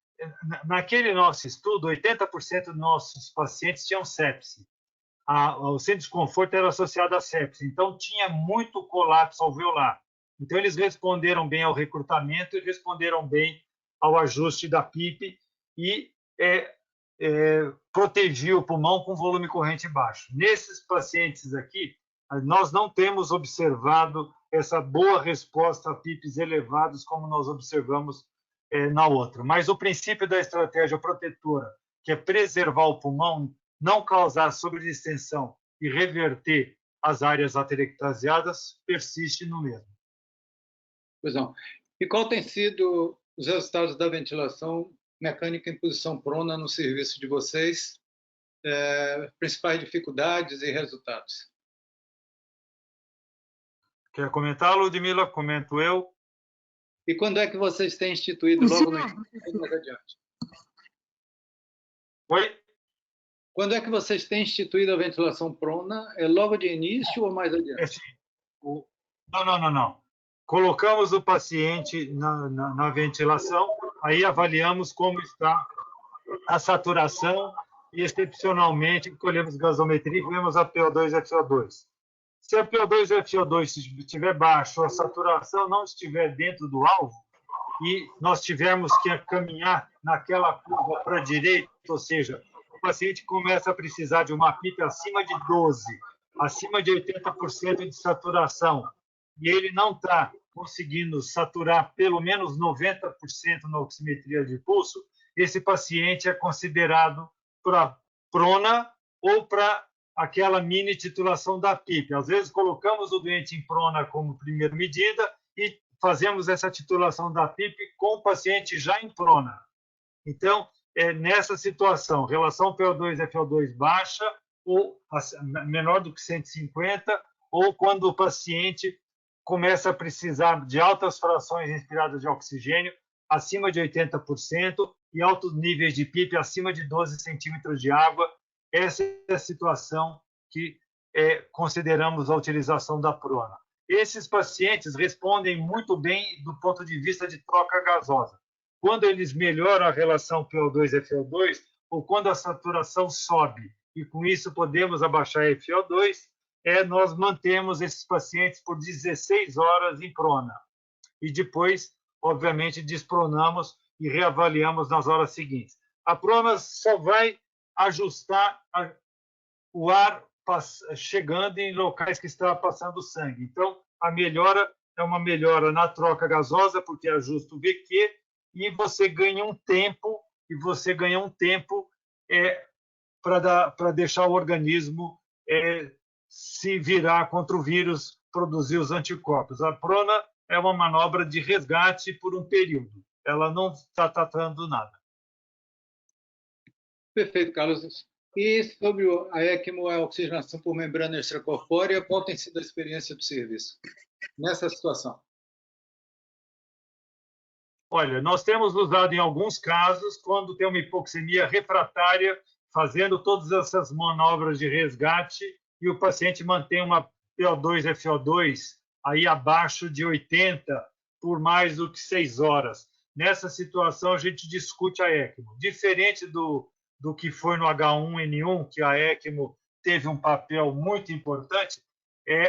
Naquele nosso estudo, 80% dos nossos pacientes tinham sepse. O centro de desconforto era associado à sepse, então tinha muito colapso alveolar. Então, eles responderam bem ao recrutamento e responderam bem ao ajuste da PIP e protegiu o pulmão com volume corrente baixo. Nesses pacientes aqui, nós não temos observado essa boa resposta a PIPs elevados como nós observamos na outra. Mas o princípio da estratégia protetora, que é preservar o pulmão, não causar sobredistensão e reverter as áreas atelectasiadas, persiste no mesmo. Pois não. E qual tem sido os resultados da ventilação mecânica em posição prona no serviço de vocês? Principais dificuldades e resultados? Quer comentar, Ludmila? Comento eu. E quando é que vocês têm instituído logo no início mais adiante? Oi? Quando é que vocês têm instituído a ventilação prona? É logo de início ou mais adiante? Não. Colocamos o paciente na ventilação, aí avaliamos como está a saturação e, excepcionalmente, colhemos gasometria e vemos a PO2 e a FO2. Se a PO2 e a FO2 estiver baixo, a saturação não estiver dentro do alvo e nós tivermos que caminhar naquela curva para a direita, ou seja, o paciente começa a precisar de uma PIP acima de 12, acima de 80% de saturação, e ele não está conseguindo saturar pelo menos 90% na oximetria de pulso, esse paciente é considerado para prona ou para aquela mini titulação da PIP. Às vezes colocamos o doente em prona como primeira medida e fazemos essa titulação da PIP com o paciente já em prona. Então, nessa situação, relação PO2 e FO2 baixa, ou menor do que 150, ou quando o paciente começa a precisar de altas frações inspiradas de oxigênio, acima de 80%, e altos níveis de PIP acima de 12 centímetros de água. Essa é a situação que consideramos a utilização da prona. Esses pacientes respondem muito bem do ponto de vista de troca gasosa. Quando eles melhoram a relação PO2 e FO2, ou quando a saturação sobe, e com isso podemos abaixar a FO2, nós mantemos esses pacientes por 16 horas em prona. E depois, obviamente, despronamos e reavaliamos nas horas seguintes. A prona só vai ajustar o ar chegando em locais que está passando sangue. Então, a melhora é uma melhora na troca gasosa, porque ajusta o VQ, e você ganha um tempo, para deixar o organismo se virar contra o vírus, produzir os anticorpos. A prona é uma manobra de resgate por um período. Ela não está tratando nada. Perfeito, Carlos. E sobre a ECMO, a oxigenação por membrana extracorpórea, qual tem sido a experiência do serviço nessa situação? Olha, nós temos usado em alguns casos, quando tem uma hipoxemia refratária, fazendo todas essas manobras de resgate e o paciente mantém uma PO2 e FO2 aí abaixo de 80 por mais do que 6 horas. Nessa situação, a gente discute a ECMO. Diferente do que foi no H1N1, que a ECMO teve um papel muito importante,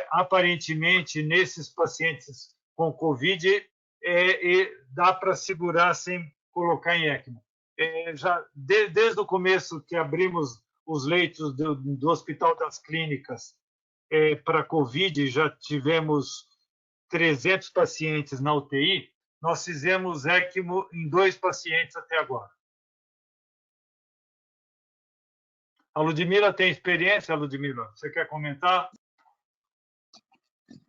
aparentemente, nesses pacientes com Covid, dá para segurar sem colocar em ECMO. Desde o começo que abrimos os leitos do Hospital das Clínicas para Covid, já tivemos 300 pacientes na UTI, nós fizemos ECMO em 2 pacientes até agora. A Ludmila tem experiência, Ludmila? Você quer comentar?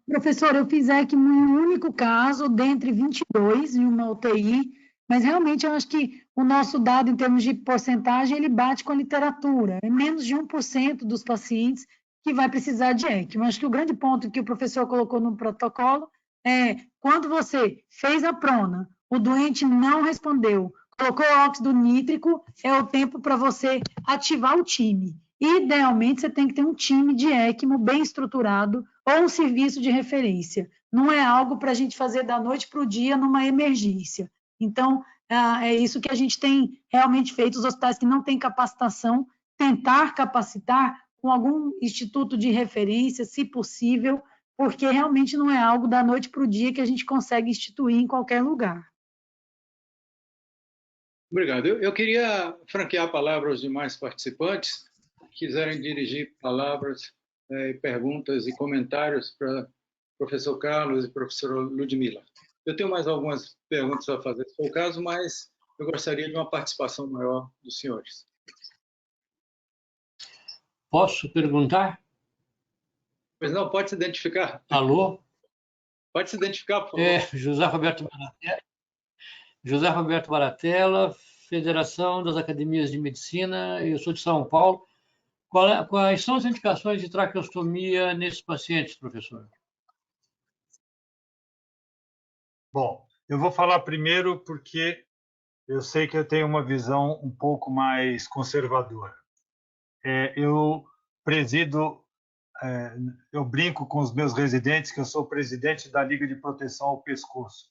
Professor, eu fiz ECMO em um único caso, dentre 22, em uma UTI, mas realmente eu acho que o nosso dado, em termos de porcentagem, ele bate com a literatura. É menos de 1% dos pacientes que vai precisar de ECMO. Acho que o grande ponto que o professor colocou no protocolo é, quando você fez a prona, o doente não respondeu, colocou óxido nítrico, é o tempo para você ativar o time. Idealmente, você tem que ter um time de ECMO bem estruturado ou um serviço de referência. Não é algo para a gente fazer da noite para o dia numa emergência. Então, é isso que a gente tem realmente feito. Os hospitais que não têm capacitação, tentar capacitar com algum instituto de referência, se possível, porque realmente não é algo da noite para o dia que a gente consegue instituir em qualquer lugar. Obrigado. Eu queria franquear a palavra aos demais participantes que quiserem dirigir palavras, perguntas e comentários para o professor Carlos e professora Ludmila. Eu tenho mais algumas perguntas a fazer, se for o caso, mas eu gostaria de uma participação maior dos senhores. Posso perguntar? Pois não, pode se identificar. Alô? Pode se identificar, por favor. José Roberto Baratella, Federação das Academias de Medicina, eu sou de São Paulo. Quais são as indicações de traqueostomia nesses pacientes, professor? Bom, eu vou falar primeiro porque eu sei que eu tenho uma visão um pouco mais conservadora. Eu presido, eu brinco com os meus residentes que eu sou presidente da Liga de Proteção ao Pescoço.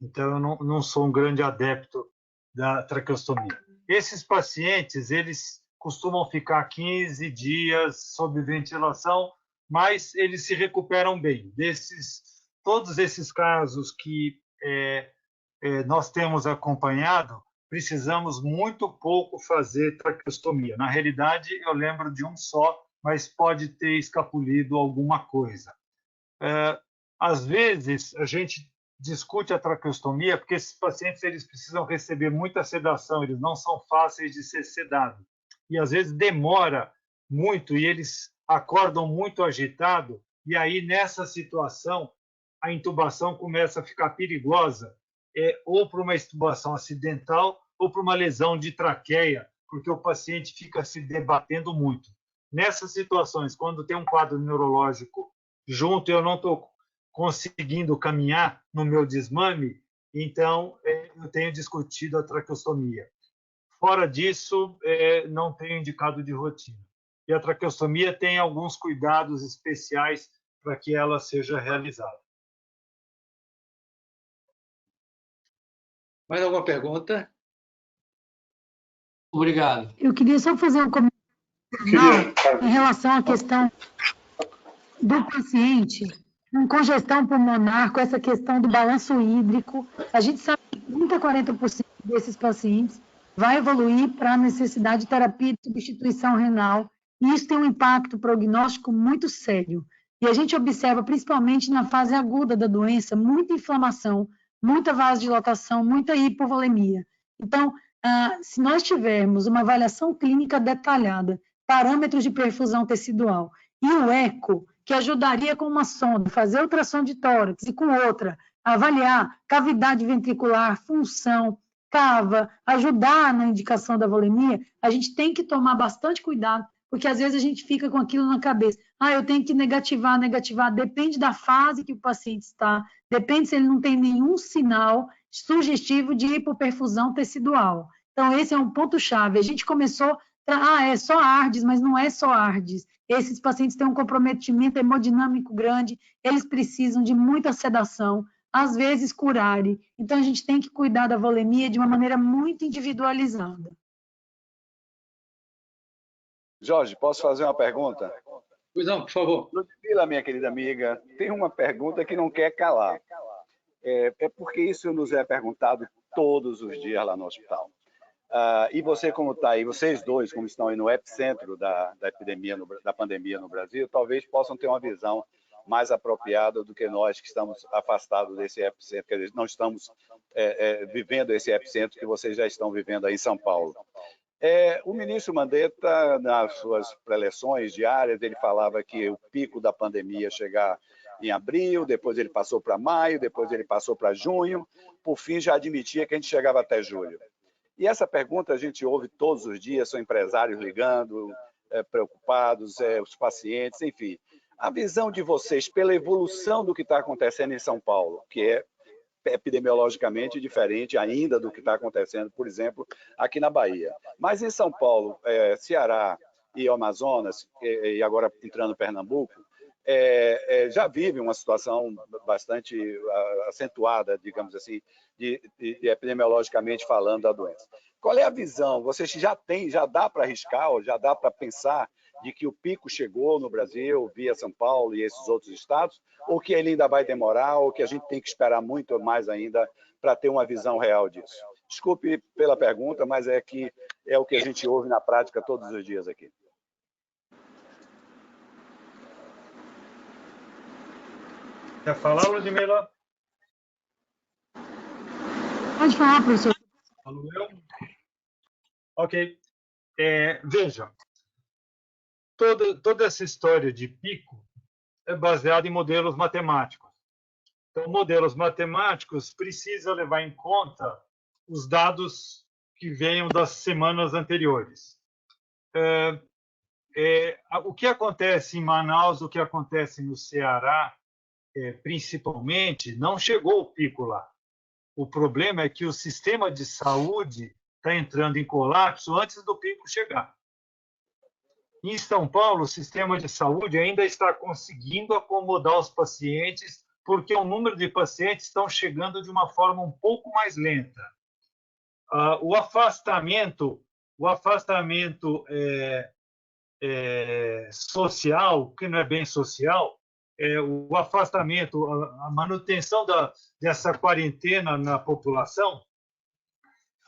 Então, eu não sou um grande adepto da traqueostomia. Esses pacientes, eles costumam ficar 15 dias sob ventilação, mas eles se recuperam bem. Todos esses casos que nós temos acompanhado, precisamos muito pouco fazer traqueostomia. Na realidade, eu lembro de um só, mas pode ter escapulido alguma coisa. Às vezes, a gente discute a traqueostomia porque esses pacientes eles precisam receber muita sedação, eles não são fáceis de ser sedados. E, às vezes, demora muito e eles acordam muito agitados, e aí, nessa situação, a intubação começa a ficar perigosa, ou para uma intubação acidental ou para uma lesão de traqueia, porque o paciente fica se debatendo muito. Nessas situações, quando tem um quadro neurológico junto, eu não estou conseguindo caminhar no meu desmame, então eu tenho discutido a traqueostomia. Fora disso, não tenho indicado de rotina. E a traqueostomia tem alguns cuidados especiais para que ela seja realizada. Mais alguma pergunta? Obrigado. Eu queria só fazer um comentário em relação à questão do paciente com congestão pulmonar, com essa questão do balanço hídrico. A gente sabe que 30% a 40% desses pacientes vai evoluir para a necessidade de terapia de substituição renal, e isso tem um impacto prognóstico muito sério. E a gente observa, principalmente na fase aguda da doença, muita inflamação, muita vasodilatação, muita hipovolemia. Então, se nós tivermos uma avaliação clínica detalhada, parâmetros de perfusão tecidual e o eco, que ajudaria com uma sonda, fazer ultrassom de tórax e com outra, avaliar cavidade ventricular, função, cava, ajudar na indicação da volemia, a gente tem que tomar bastante cuidado, porque às vezes a gente fica com aquilo na cabeça. Eu tenho que negativar, depende da fase que o paciente está, depende se ele não tem nenhum sinal sugestivo de hipoperfusão tecidual. Então, esse é um ponto-chave. A gente começou, é só ARDS, mas não é só ARDS. Esses pacientes têm um comprometimento hemodinâmico grande, eles precisam de muita sedação, às vezes curare. Então, a gente tem que cuidar da volemia de uma maneira muito individualizada. Jorge, posso fazer uma pergunta? Pois não, por favor. Ludmila, minha querida amiga, tem uma pergunta que não quer calar. É porque isso nos é perguntado todos os dias lá no hospital. E você, como está aí, vocês dois, como estão aí no epicentro da pandemia no Brasil, talvez possam ter uma visão mais apropriada do que nós que estamos afastados desse epicentro, quer dizer, não estamos vivendo esse epicentro que vocês já estão vivendo aí em São Paulo. O ministro Mandetta, nas suas preleções diárias, ele falava que o pico da pandemia chegar em abril, depois ele passou para maio, depois ele passou para junho, por fim já admitia que a gente chegava até julho. E essa pergunta a gente ouve todos os dias, são empresários ligando, preocupados, os pacientes, enfim. A visão de vocês pela evolução do que está acontecendo em São Paulo, que é epidemiologicamente diferente ainda do que está acontecendo, por exemplo, aqui na Bahia. Mas em São Paulo, Ceará e Amazonas, e agora entrando em Pernambuco, já vive uma situação bastante acentuada, digamos assim, de epidemiologicamente falando da doença. Qual é a visão? Vocês já dá para arriscar, ou já dá para pensar de que o pico chegou no Brasil, via São Paulo e esses outros estados, ou que ele ainda vai demorar, ou que a gente tem que esperar muito mais ainda para ter uma visão real disso? Desculpe pela pergunta, mas é o que a gente ouve na prática todos os dias aqui. Quer falar, Ludmila? Pode falar, professor. Falo eu? Ok. Veja, toda essa história de pico é baseada em modelos matemáticos. Então, modelos matemáticos precisam levar em conta os dados que venham das semanas anteriores. O que acontece em Manaus, o que acontece no Ceará, principalmente, não chegou ao pico lá. O problema é que o sistema de saúde está entrando em colapso antes do pico chegar. Em São Paulo, o sistema de saúde ainda está conseguindo acomodar os pacientes, porque o número de pacientes estão chegando de uma forma um pouco mais lenta. O afastamento social, que não é bem social, o afastamento, a manutenção dessa quarentena na população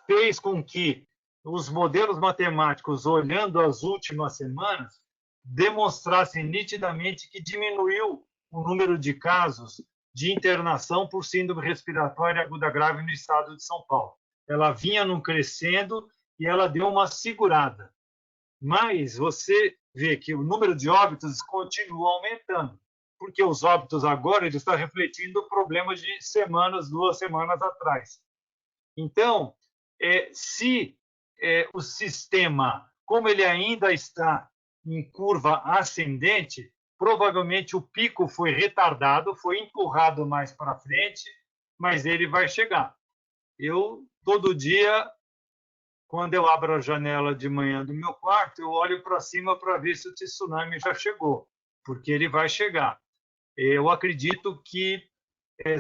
fez com que os modelos matemáticos, olhando as últimas semanas, demonstrassem nitidamente que diminuiu o número de casos de internação por síndrome respiratória aguda grave no estado de São Paulo. Ela vinha num crescendo e ela deu uma segurada. Mas você vê que o número de óbitos continua aumentando, porque os óbitos agora eles estão refletindo problemas de duas semanas atrás. Então, se o sistema, como ele ainda está em curva ascendente, provavelmente o pico foi retardado, foi empurrado mais para frente, mas ele vai chegar. Todo dia, quando eu abro a janela de manhã do meu quarto, eu olho para cima para ver se o tsunami já chegou, porque ele vai chegar. Eu acredito que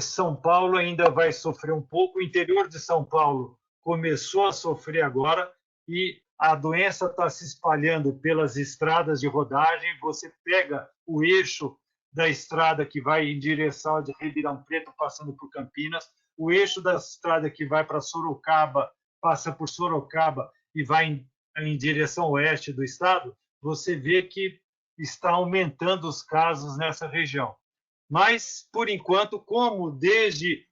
São Paulo ainda vai sofrer um pouco, o interior de São Paulo começou a sofrer agora e a doença está se espalhando pelas estradas de rodagem. Você pega o eixo da estrada que vai em direção de Ribeirão Preto, passando por Campinas, o eixo da estrada que vai para Sorocaba, passa por Sorocaba e vai em direção oeste do estado, você vê que está aumentando os casos nessa região. Mas, por enquanto, como desde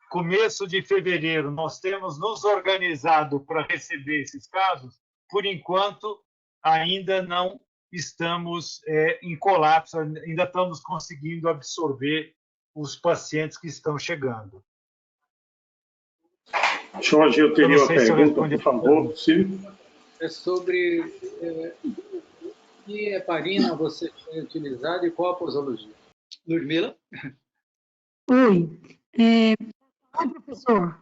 começo de fevereiro nós temos nos organizado para receber esses casos, por enquanto ainda não estamos em colapso, ainda estamos conseguindo absorver os pacientes que estão chegando. Jorge, eu teria uma pergunta, por favor. Sim. É sobre que heparina você tem utilizado e qual a posologia? Ludmila? Oi, professor.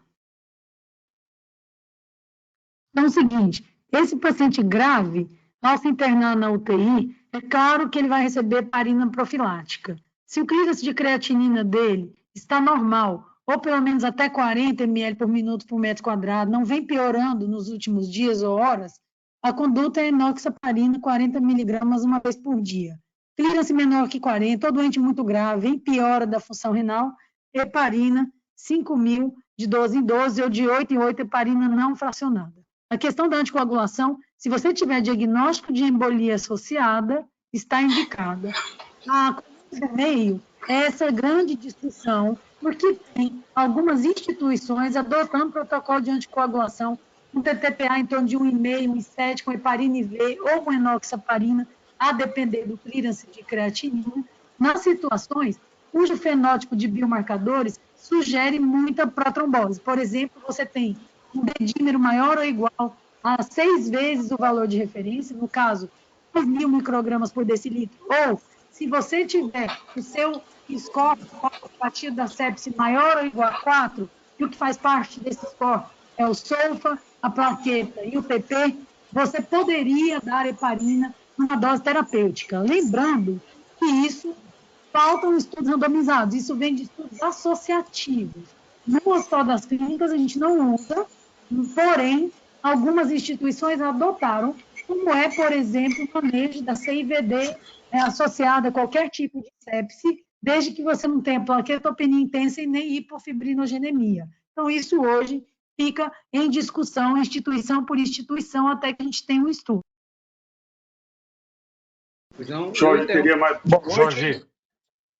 Então é o seguinte, esse paciente grave, ao se internar na UTI, é claro que ele vai receber heparina profilática. Se o clearance de creatinina dele está normal, ou pelo menos até 40 ml por minuto por metro quadrado, não vem piorando nos últimos dias ou horas, a conduta é enoxaparina 40 miligramas uma vez por dia. Clearance menor que 40, ou doente muito grave, em piora da função renal, heparina 5.000 de 12 em 12 ou de 8 em 8, heparina não fracionada. A questão da anticoagulação, se você tiver diagnóstico de embolia associada, está indicada. A coisa do meio é essa grande discussão, porque tem algumas instituições adotando protocolo de anticoagulação, um TTPA em torno de 1,5, 1,7, com heparina IV ou com enoxaparina, a depender do clearance de creatinina, nas situações cujo fenótipo de biomarcadores sugere muita protrombose. Por exemplo, você tem um dedímero maior ou igual a 6 vezes o valor de referência, no caso, 2.000 microgramas por decilitro, ou se você tiver o seu score a partir da sepse maior ou igual a 4, e o que faz parte desse score é o SOFA, a plaqueta e o PP, você poderia dar heparina numa dose terapêutica. Lembrando que isso faltam estudos randomizados, isso vem de estudos associativos. No Hospital das Clínicas a gente não usa, porém, algumas instituições adotaram, como é, por exemplo, o manejo da CIVD associada a qualquer tipo de sepse, desde que você não tenha plaquetopenia intensa e nem hipofibrinogenemia. Então, isso hoje fica em discussão, instituição por instituição, até que a gente tenha um estudo. Jorge, teria mais... Jorge.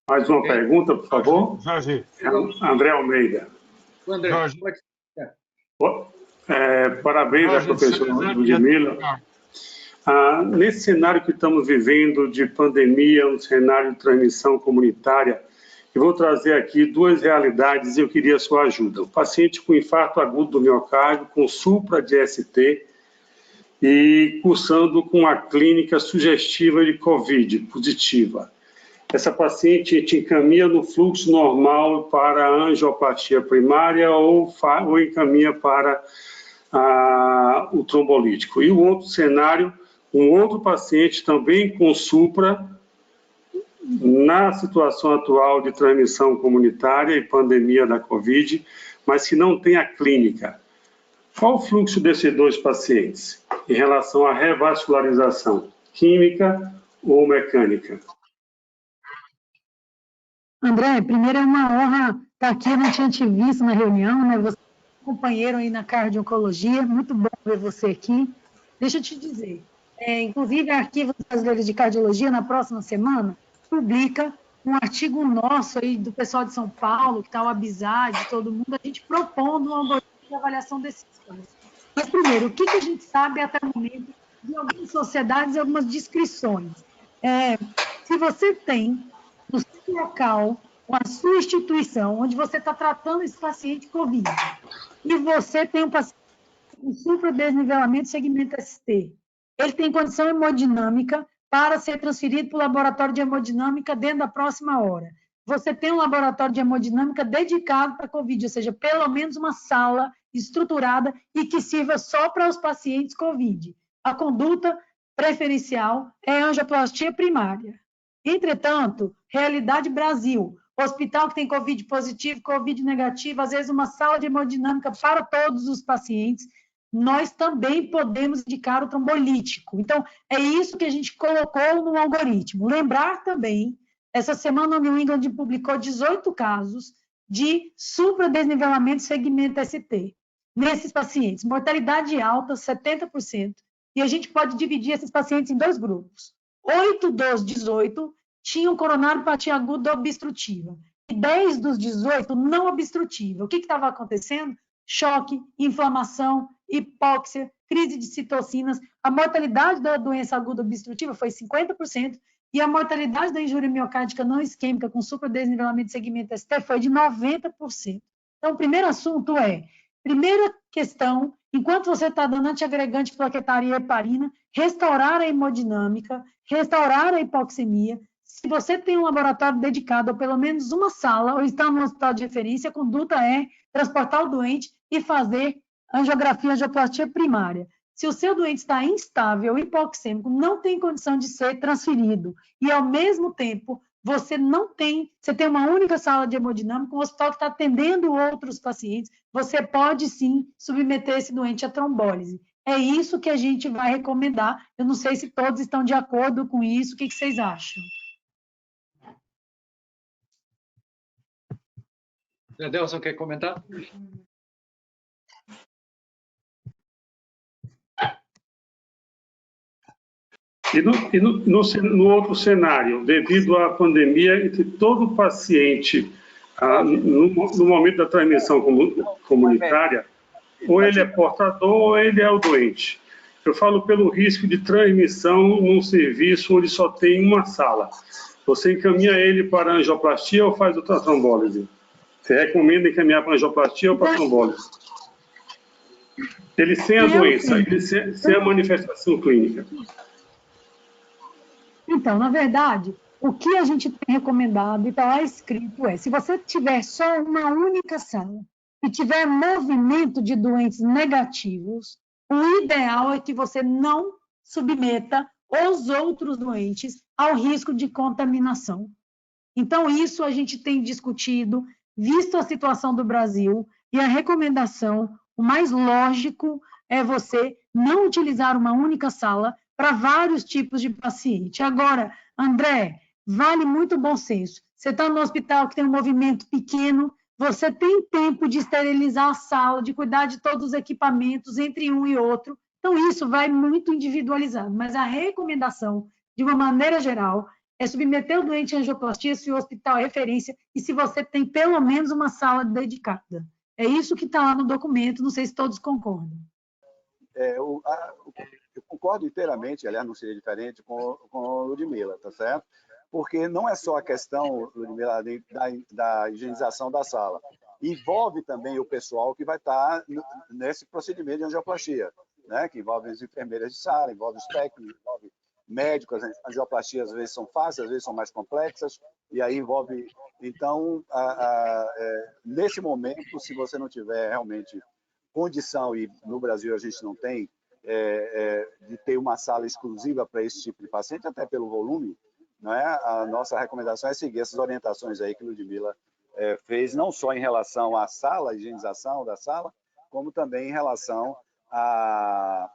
Mais uma pergunta, por favor? Jorge. André Almeida. André, Jorge. Parabéns à professora Ludmila. Nesse cenário que estamos vivendo de pandemia, um cenário de transmissão comunitária, eu vou trazer aqui duas realidades e eu queria a sua ajuda. O paciente com infarto agudo do miocárdio, com supra de ST e cursando com a clínica sugestiva de COVID positiva. Essa paciente te encaminha no fluxo normal para a angioplasia primária ou encaminha para o trombolítico. E o outro cenário, um outro paciente também com supra, na situação atual de transmissão comunitária e pandemia da Covid, mas que não tem a clínica. Qual o fluxo desses dois pacientes em relação à revascularização, química ou mecânica? André, primeiro é uma honra estar aqui, eu não tinha te visto na reunião, né? Você é companheiro aí na cardio-oncologia, muito bom ver você aqui. Deixa eu te dizer, inclusive a Arquivo Brasileiro de Cardiologia, na próxima semana, publica um artigo nosso aí do pessoal de São Paulo, que está o Abizade, todo mundo, a gente propondo um algoritmo de avaliação desses casos. Mas primeiro, o que a gente sabe até o momento de algumas sociedades e algumas descrições? Se você tem no seu local, com a sua instituição, onde você está tratando esse paciente COVID, e você tem um paciente com supradesnivelamento segmento ST, ele tem condição hemodinâmica para ser transferido para o laboratório de hemodinâmica dentro da próxima hora. Você tem um laboratório de hemodinâmica dedicado para COVID, ou seja, pelo menos uma sala estruturada e que sirva só para os pacientes COVID. A conduta preferencial é a angioplastia primária. Entretanto, realidade Brasil, hospital que tem COVID positivo, COVID negativo, às vezes uma sala de hemodinâmica para todos os pacientes, nós também podemos indicar o trombolítico. Então, é isso que a gente colocou no algoritmo. Lembrar também, essa semana o New England publicou 18 casos de supradesnivelamento segmento ST nesses pacientes. Mortalidade alta, 70%. E a gente pode dividir esses pacientes em dois grupos. 8 dos 18 tinham coronariopatia aguda obstrutiva. E 10 dos 18 não obstrutiva. O que estava acontecendo? Choque, inflamação, hipóxia, crise de citocinas. A mortalidade da doença aguda obstrutiva foi 50% e a mortalidade da injúria miocárdica não isquêmica com supradesnivelamento de segmento ST foi de 90%. Então, o primeiro assunto primeira questão, enquanto você está dando antiagregante plaquetária e heparina, restaurar a hemodinâmica, restaurar a hipoxemia. Se você tem um laboratório dedicado a pelo menos uma sala ou está no hospital de referência, a conduta é transportar o doente e fazer angiografia, angioplastia primária. Se o seu doente está instável, hipoxêmico, não tem condição de ser transferido e, ao mesmo tempo, você tem uma única sala de hemodinâmica, um hospital que está atendendo outros pacientes, você pode sim submeter esse doente à trombólise. É isso que a gente vai recomendar. Eu não sei se todos estão de acordo com isso, o que vocês acham? Adelson, quer comentar? E no outro cenário, devido à pandemia, entre todo paciente, no momento da transmissão comunitária, ou ele é portador ou ele é o doente. Eu falo pelo risco de transmissão num serviço onde só tem uma sala. Você encaminha ele para angioplastia ou faz outra trombólise? Você recomenda encaminhar para angioplastia ou para trombólise? Ele sem a doença, ele sem a manifestação clínica. Então, na verdade, o que a gente tem recomendado e está lá escrito se você tiver só uma única sala e tiver movimento de doentes negativos, o ideal é que você não submeta os outros doentes ao risco de contaminação. Então, isso a gente tem discutido, visto a situação do Brasil, e a recomendação, o mais lógico é você não utilizar uma única sala para vários tipos de paciente. Agora, André, vale muito bom senso. Você está no hospital que tem um movimento pequeno, você tem tempo de esterilizar a sala, de cuidar de todos os equipamentos entre um e outro. Então, isso vai muito individualizado, mas a recomendação, de uma maneira geral, é submeter o doente à angioplastia se o hospital é referência e se você tem pelo menos uma sala dedicada. É isso que está lá no documento, não sei se todos concordam. Eu concordo inteiramente, aliás, não seria diferente com a Ludmila, tá certo? Porque não é só a questão, Ludmila, da higienização da sala. Envolve também o pessoal que vai estar nesse procedimento de angioplastia, né? Que envolve as enfermeiras de sala, envolve os técnicos, envolve médicos. As angioplastias às vezes são fáceis, às vezes são mais complexas, e aí envolve... Então, nesse momento, se você não tiver realmente condição, e no Brasil a gente não tem, de ter uma sala exclusiva para esse tipo de paciente, até pelo volume, não é? A nossa recomendação é seguir essas orientações aí que a Ludmila fez, não só em relação à sala, à higienização da sala, como também em relação à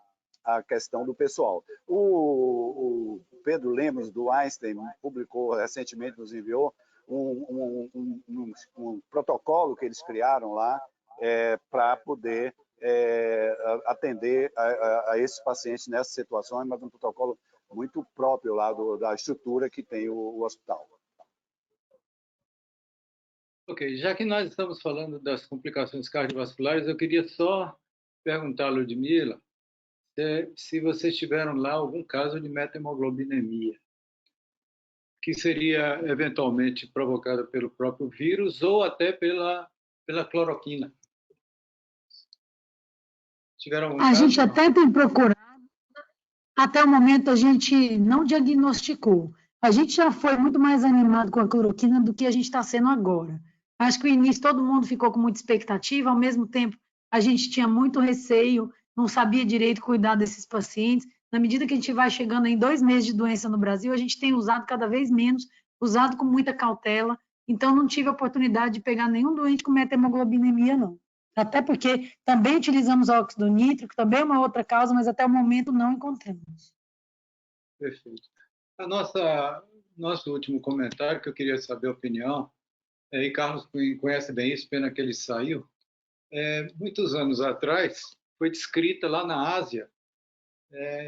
questão do pessoal. O Pedro Lemos, do Einstein, publicou recentemente, nos enviou um protocolo que eles criaram lá para poder atender a esses pacientes nessas situações, mas um protocolo muito próprio lá da estrutura que tem o hospital. Ok, já que nós estamos falando das complicações cardiovasculares, eu queria só perguntar, Ludmila, se vocês tiveram lá algum caso de meta-hemoglobinemia, que seria eventualmente provocada pelo próprio vírus ou até pela cloroquina. Tiveram algum caso? A gente até tem procurado, até o momento a gente não diagnosticou. A gente já foi muito mais animado com a cloroquina do que a gente está sendo agora. Acho que no início todo mundo ficou com muita expectativa, ao mesmo tempo a gente tinha muito receio, não sabia direito cuidar desses pacientes. Na medida que a gente vai chegando em 2 meses de doença no Brasil, a gente tem usado cada vez menos, usado com muita cautela, então não tive a oportunidade de pegar nenhum doente com meta-hemoglobinemia, não. Até porque também utilizamos óxido nítrico, também é uma outra causa, mas até o momento não encontramos. Perfeito. Nosso último comentário, que eu queria saber a opinião, e Carlos conhece bem isso, pena que ele saiu, muitos anos atrás, foi descrita lá na Ásia,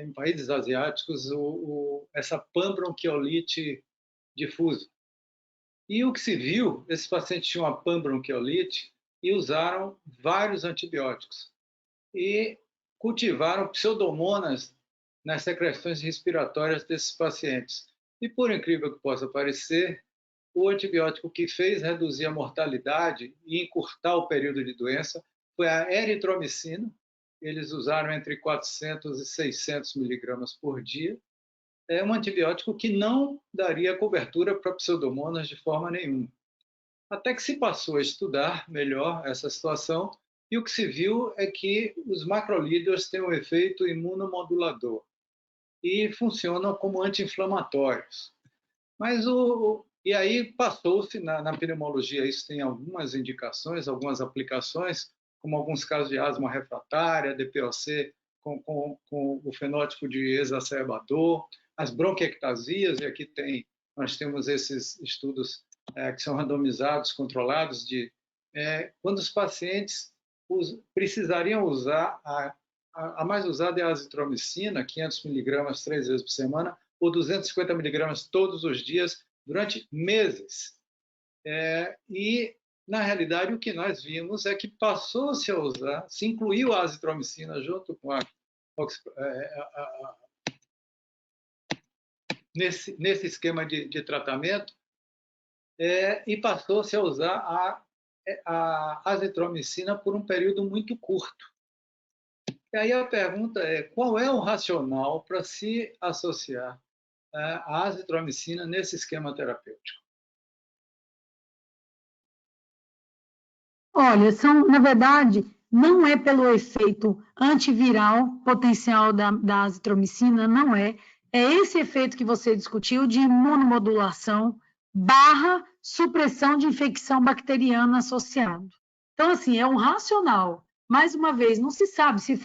em países asiáticos, essa panbronquiolite difusa. E o que se viu, esses pacientes tinham uma panbronquiolite e usaram vários antibióticos. E cultivaram pseudomonas nas secreções respiratórias desses pacientes. E, por incrível que possa parecer, o antibiótico que fez reduzir a mortalidade e encurtar o período de doença foi a eritromicina. Eles usaram entre 400 e 600 miligramas por dia. É um antibiótico que não daria cobertura para pseudomonas de forma nenhuma. Até que se passou a estudar melhor essa situação, e o que se viu é que os macrolídeos têm um efeito imunomodulador e funcionam como anti-inflamatórios. E aí passou-se, na pneumologia, isso tem algumas indicações, algumas aplicações, como alguns casos de asma refratária, DPOC com o fenótipo de exacerbador, as bronquiectasias, e aqui nós temos esses estudos que são randomizados, controlados, quando os pacientes precisariam usar, a mais usada é a azitromicina, 500 miligramas 3 vezes por semana, ou 250 miligramas todos os dias, durante meses. E, na realidade, o que nós vimos é que passou-se a usar, se incluiu a azitromicina junto com nesse esquema de tratamento, e passou-se a usar a azitromicina por um período muito curto. E aí a pergunta é, qual é o racional para se associar a azitromicina nesse esquema terapêutico? Olha, na verdade, não é pelo efeito antiviral potencial da azitromicina, não é. É esse efeito que você discutiu de imunomodulação / supressão de infecção bacteriana associado. Então, assim, é um racional. Mais uma vez, não se sabe se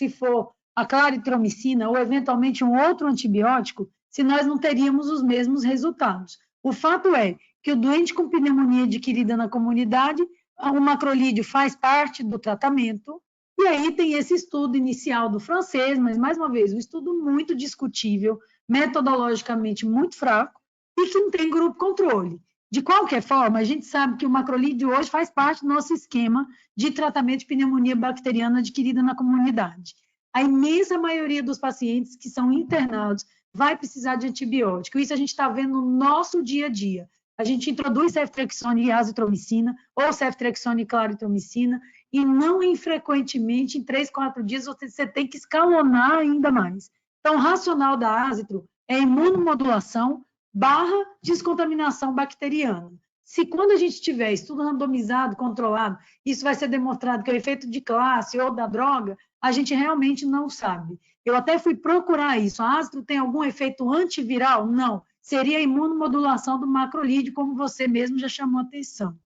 for a claritromicina ou, eventualmente, um outro antibiótico, se nós não teríamos os mesmos resultados. O fato é que o doente com pneumonia adquirida na comunidade, o macrolídeo faz parte do tratamento, e aí tem esse estudo inicial do francês, mas, mais uma vez, um estudo muito discutível, metodologicamente muito fraco, e que não tem grupo controle. De qualquer forma, a gente sabe que o macrolídeo hoje faz parte do nosso esquema de tratamento de pneumonia bacteriana adquirida na comunidade. A imensa maioria dos pacientes que são internados vai precisar de antibiótico. Isso a gente está vendo no nosso dia a dia. A gente introduz ceftriaxone e azitromicina, ou ceftriaxone e claritromicina, e não infrequentemente, em 3, 4 dias, você tem que escalonar ainda mais. Então, o racional da azitro é imunomodulação / descontaminação bacteriana. Se quando a gente tiver estudo randomizado, controlado, isso vai ser demonstrado que é o efeito de classe ou da droga, a gente realmente não sabe. Eu até fui procurar isso. A azitro tem algum efeito antiviral? Não. Seria a imunomodulação do macrolídeo, como você mesmo já chamou a atenção.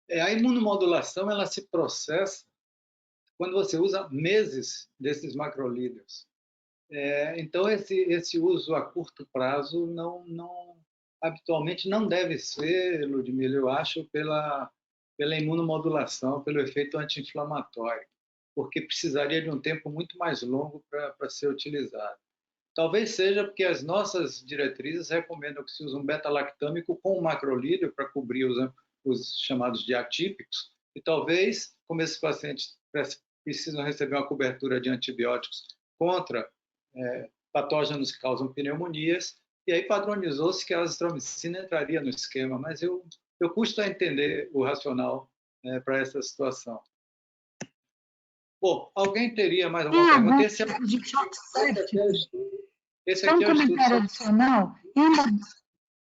A imunomodulação ela se processa quando você usa meses desses macrolídeos. Então, esse uso a curto prazo habitualmente não deve ser, Ludmila, eu acho, pela imunomodulação, pelo efeito anti-inflamatório, porque precisaria de um tempo muito mais longo para ser utilizado. Talvez seja porque as nossas diretrizes recomendam que se use um beta-lactâmico com um macrolídeo para cobrir os chamados de atípicos, e talvez, como esses pacientes precisam receber uma cobertura de antibióticos contra patógenos que causam pneumonias, e aí padronizou-se que a azitromicina entraria no esquema, mas eu custo a entender o racional para essa situação. Bom, alguém teria mais alguma pergunta? Esse aqui é um comentário adicional.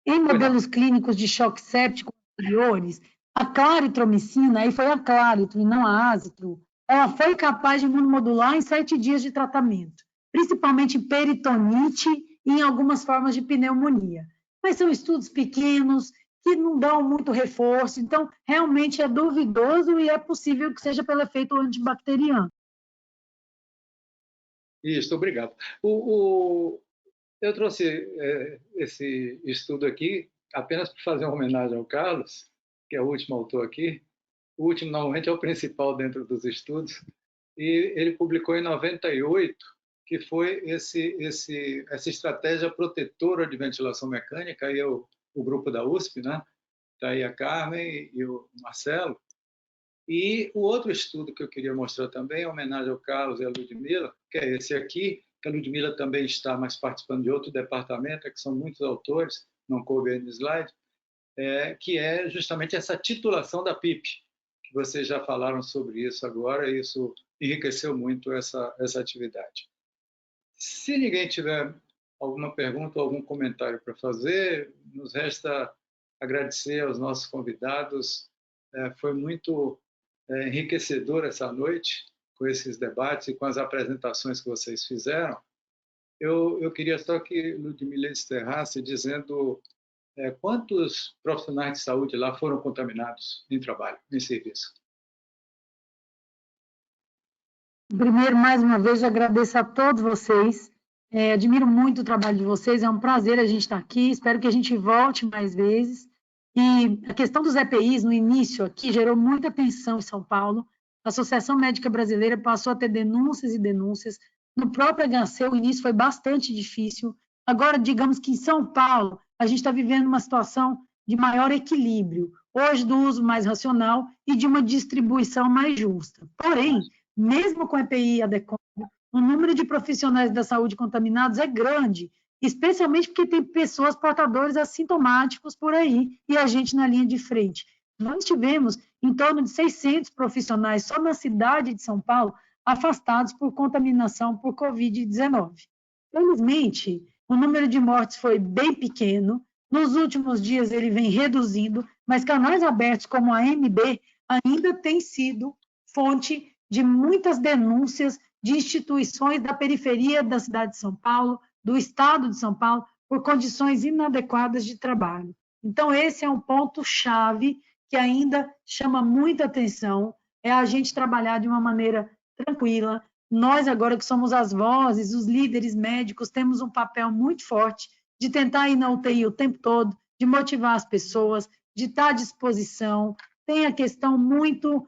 Em modelos clínicos de choque séptico anteriores, a claritromicina, aí foi a claritro e não a azitro, ela foi capaz de imunomodular em 7 dias de tratamento, principalmente em peritonite e em algumas formas de pneumonia. Mas são estudos pequenos, que não dão muito reforço, então realmente é duvidoso e é possível que seja pelo efeito antibacteriano. Isso, obrigado. Eu trouxe esse estudo aqui apenas para fazer uma homenagem ao Carlos, que é o último autor aqui. O último, normalmente, é o principal dentro dos estudos. E ele publicou em 98, que foi essa estratégia protetora de ventilação mecânica, aí o grupo da USP, né? Está aí a Carmen e o Marcelo. E o outro estudo que eu queria mostrar também, em homenagem ao Carlos e à Ludmila, que é esse aqui, que a Ludmila também está mais participando de outro departamento, que são muitos autores, não coube aí no slide, que é justamente essa titulação da PIP, que vocês já falaram sobre isso agora, e isso enriqueceu muito essa atividade. Se ninguém tiver alguma pergunta ou algum comentário para fazer, nos resta agradecer aos nossos convidados. Foi muito enriquecedor essa noite, com esses debates e com as apresentações que vocês fizeram. Eu queria só que Ludmila encerrasse dizendo quantos profissionais de saúde lá foram contaminados em trabalho, em serviço. Primeiro, mais uma vez, eu agradeço a todos vocês. Admiro muito o trabalho de vocês, é um prazer a gente estar aqui, espero que a gente volte mais vezes. E a questão dos EPIs, no início aqui, gerou muita tensão em São Paulo. A Associação Médica Brasileira passou a ter denúncias e denúncias. No próprio HC, o início foi bastante difícil. Agora, digamos que em São Paulo, a gente está vivendo uma situação de maior equilíbrio, hoje do uso mais racional e de uma distribuição mais justa. Porém, mesmo com EPI adequado, o número de profissionais da saúde contaminados é grande, especialmente porque tem pessoas portadores assintomáticos por aí e a gente na linha de frente. Nós tivemos em torno de 600 profissionais só na cidade de São Paulo afastados por contaminação por Covid-19. Felizmente, o número de mortes foi bem pequeno. Nos últimos dias ele vem reduzindo, mas canais abertos como a AMB ainda tem sido fonte de muitas denúncias de instituições da periferia da cidade de São Paulo, do estado de São Paulo, por condições inadequadas de trabalho. Então, esse é um ponto-chave que ainda chama muita atenção, é a gente trabalhar de uma maneira tranquila. Nós, agora que somos as vozes, os líderes médicos, temos um papel muito forte de tentar ir na UTI o tempo todo, de motivar as pessoas, de estar à disposição. Tem a questão muito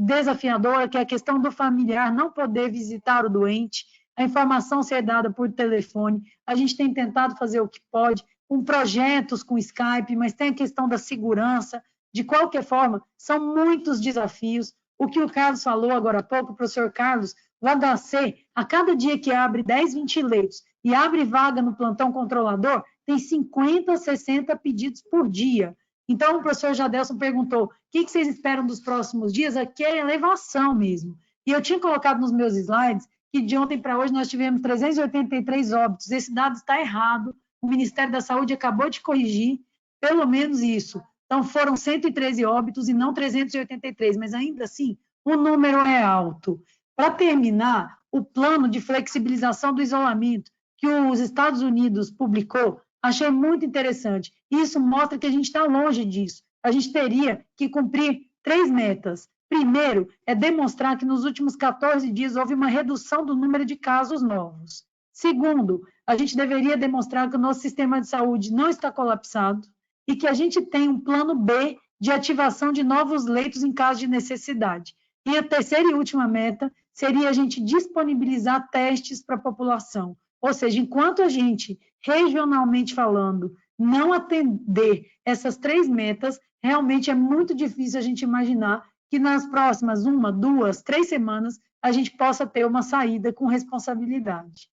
desafiadora, que é a questão do familiar não poder visitar o doente, a informação ser dada por telefone. A gente tem tentado fazer o que pode, com projetos com Skype, mas tem a questão da segurança. De qualquer forma, são muitos desafios. O que o Carlos falou agora há pouco, o professor Carlos, o HC, a cada dia que abre 10, 20 leitos e abre vaga no plantão controlador, tem 50, 60 pedidos por dia. Então, o professor Jadelson perguntou, o que vocês esperam dos próximos dias? Aqui é elevação mesmo. E eu tinha colocado nos meus slides que de ontem para hoje nós tivemos 383 óbitos. Esse dado está errado. O Ministério da Saúde acabou de corrigir, pelo menos isso. Então, foram 113 óbitos e não 383, mas ainda assim, o número é alto. Para terminar, o plano de flexibilização do isolamento que os Estados Unidos publicou, achei muito interessante. Isso mostra que a gente está longe disso. A gente teria que cumprir 3 metas. Primeiro, é demonstrar que nos últimos 14 dias houve uma redução do número de casos novos. Segundo, a gente deveria demonstrar que o nosso sistema de saúde não está colapsado e que a gente tem um plano B de ativação de novos leitos em caso de necessidade. E a terceira e última meta seria a gente disponibilizar testes para a população. Ou seja, enquanto a gente, regionalmente falando, não atender essas 3 metas, realmente é muito difícil a gente imaginar que nas próximas 1, 2, 3 semanas a gente possa ter uma saída com responsabilidade.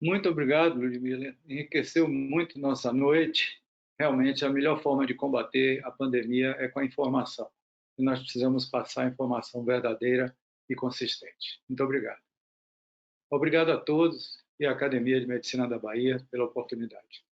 Muito obrigado, Ludmila. Enriqueceu muito nossa noite. Realmente, a melhor forma de combater a pandemia é com a informação. E nós precisamos passar a informação verdadeira e consistente. Muito obrigado. Obrigado a todos e à Academia de Medicina da Bahia pela oportunidade.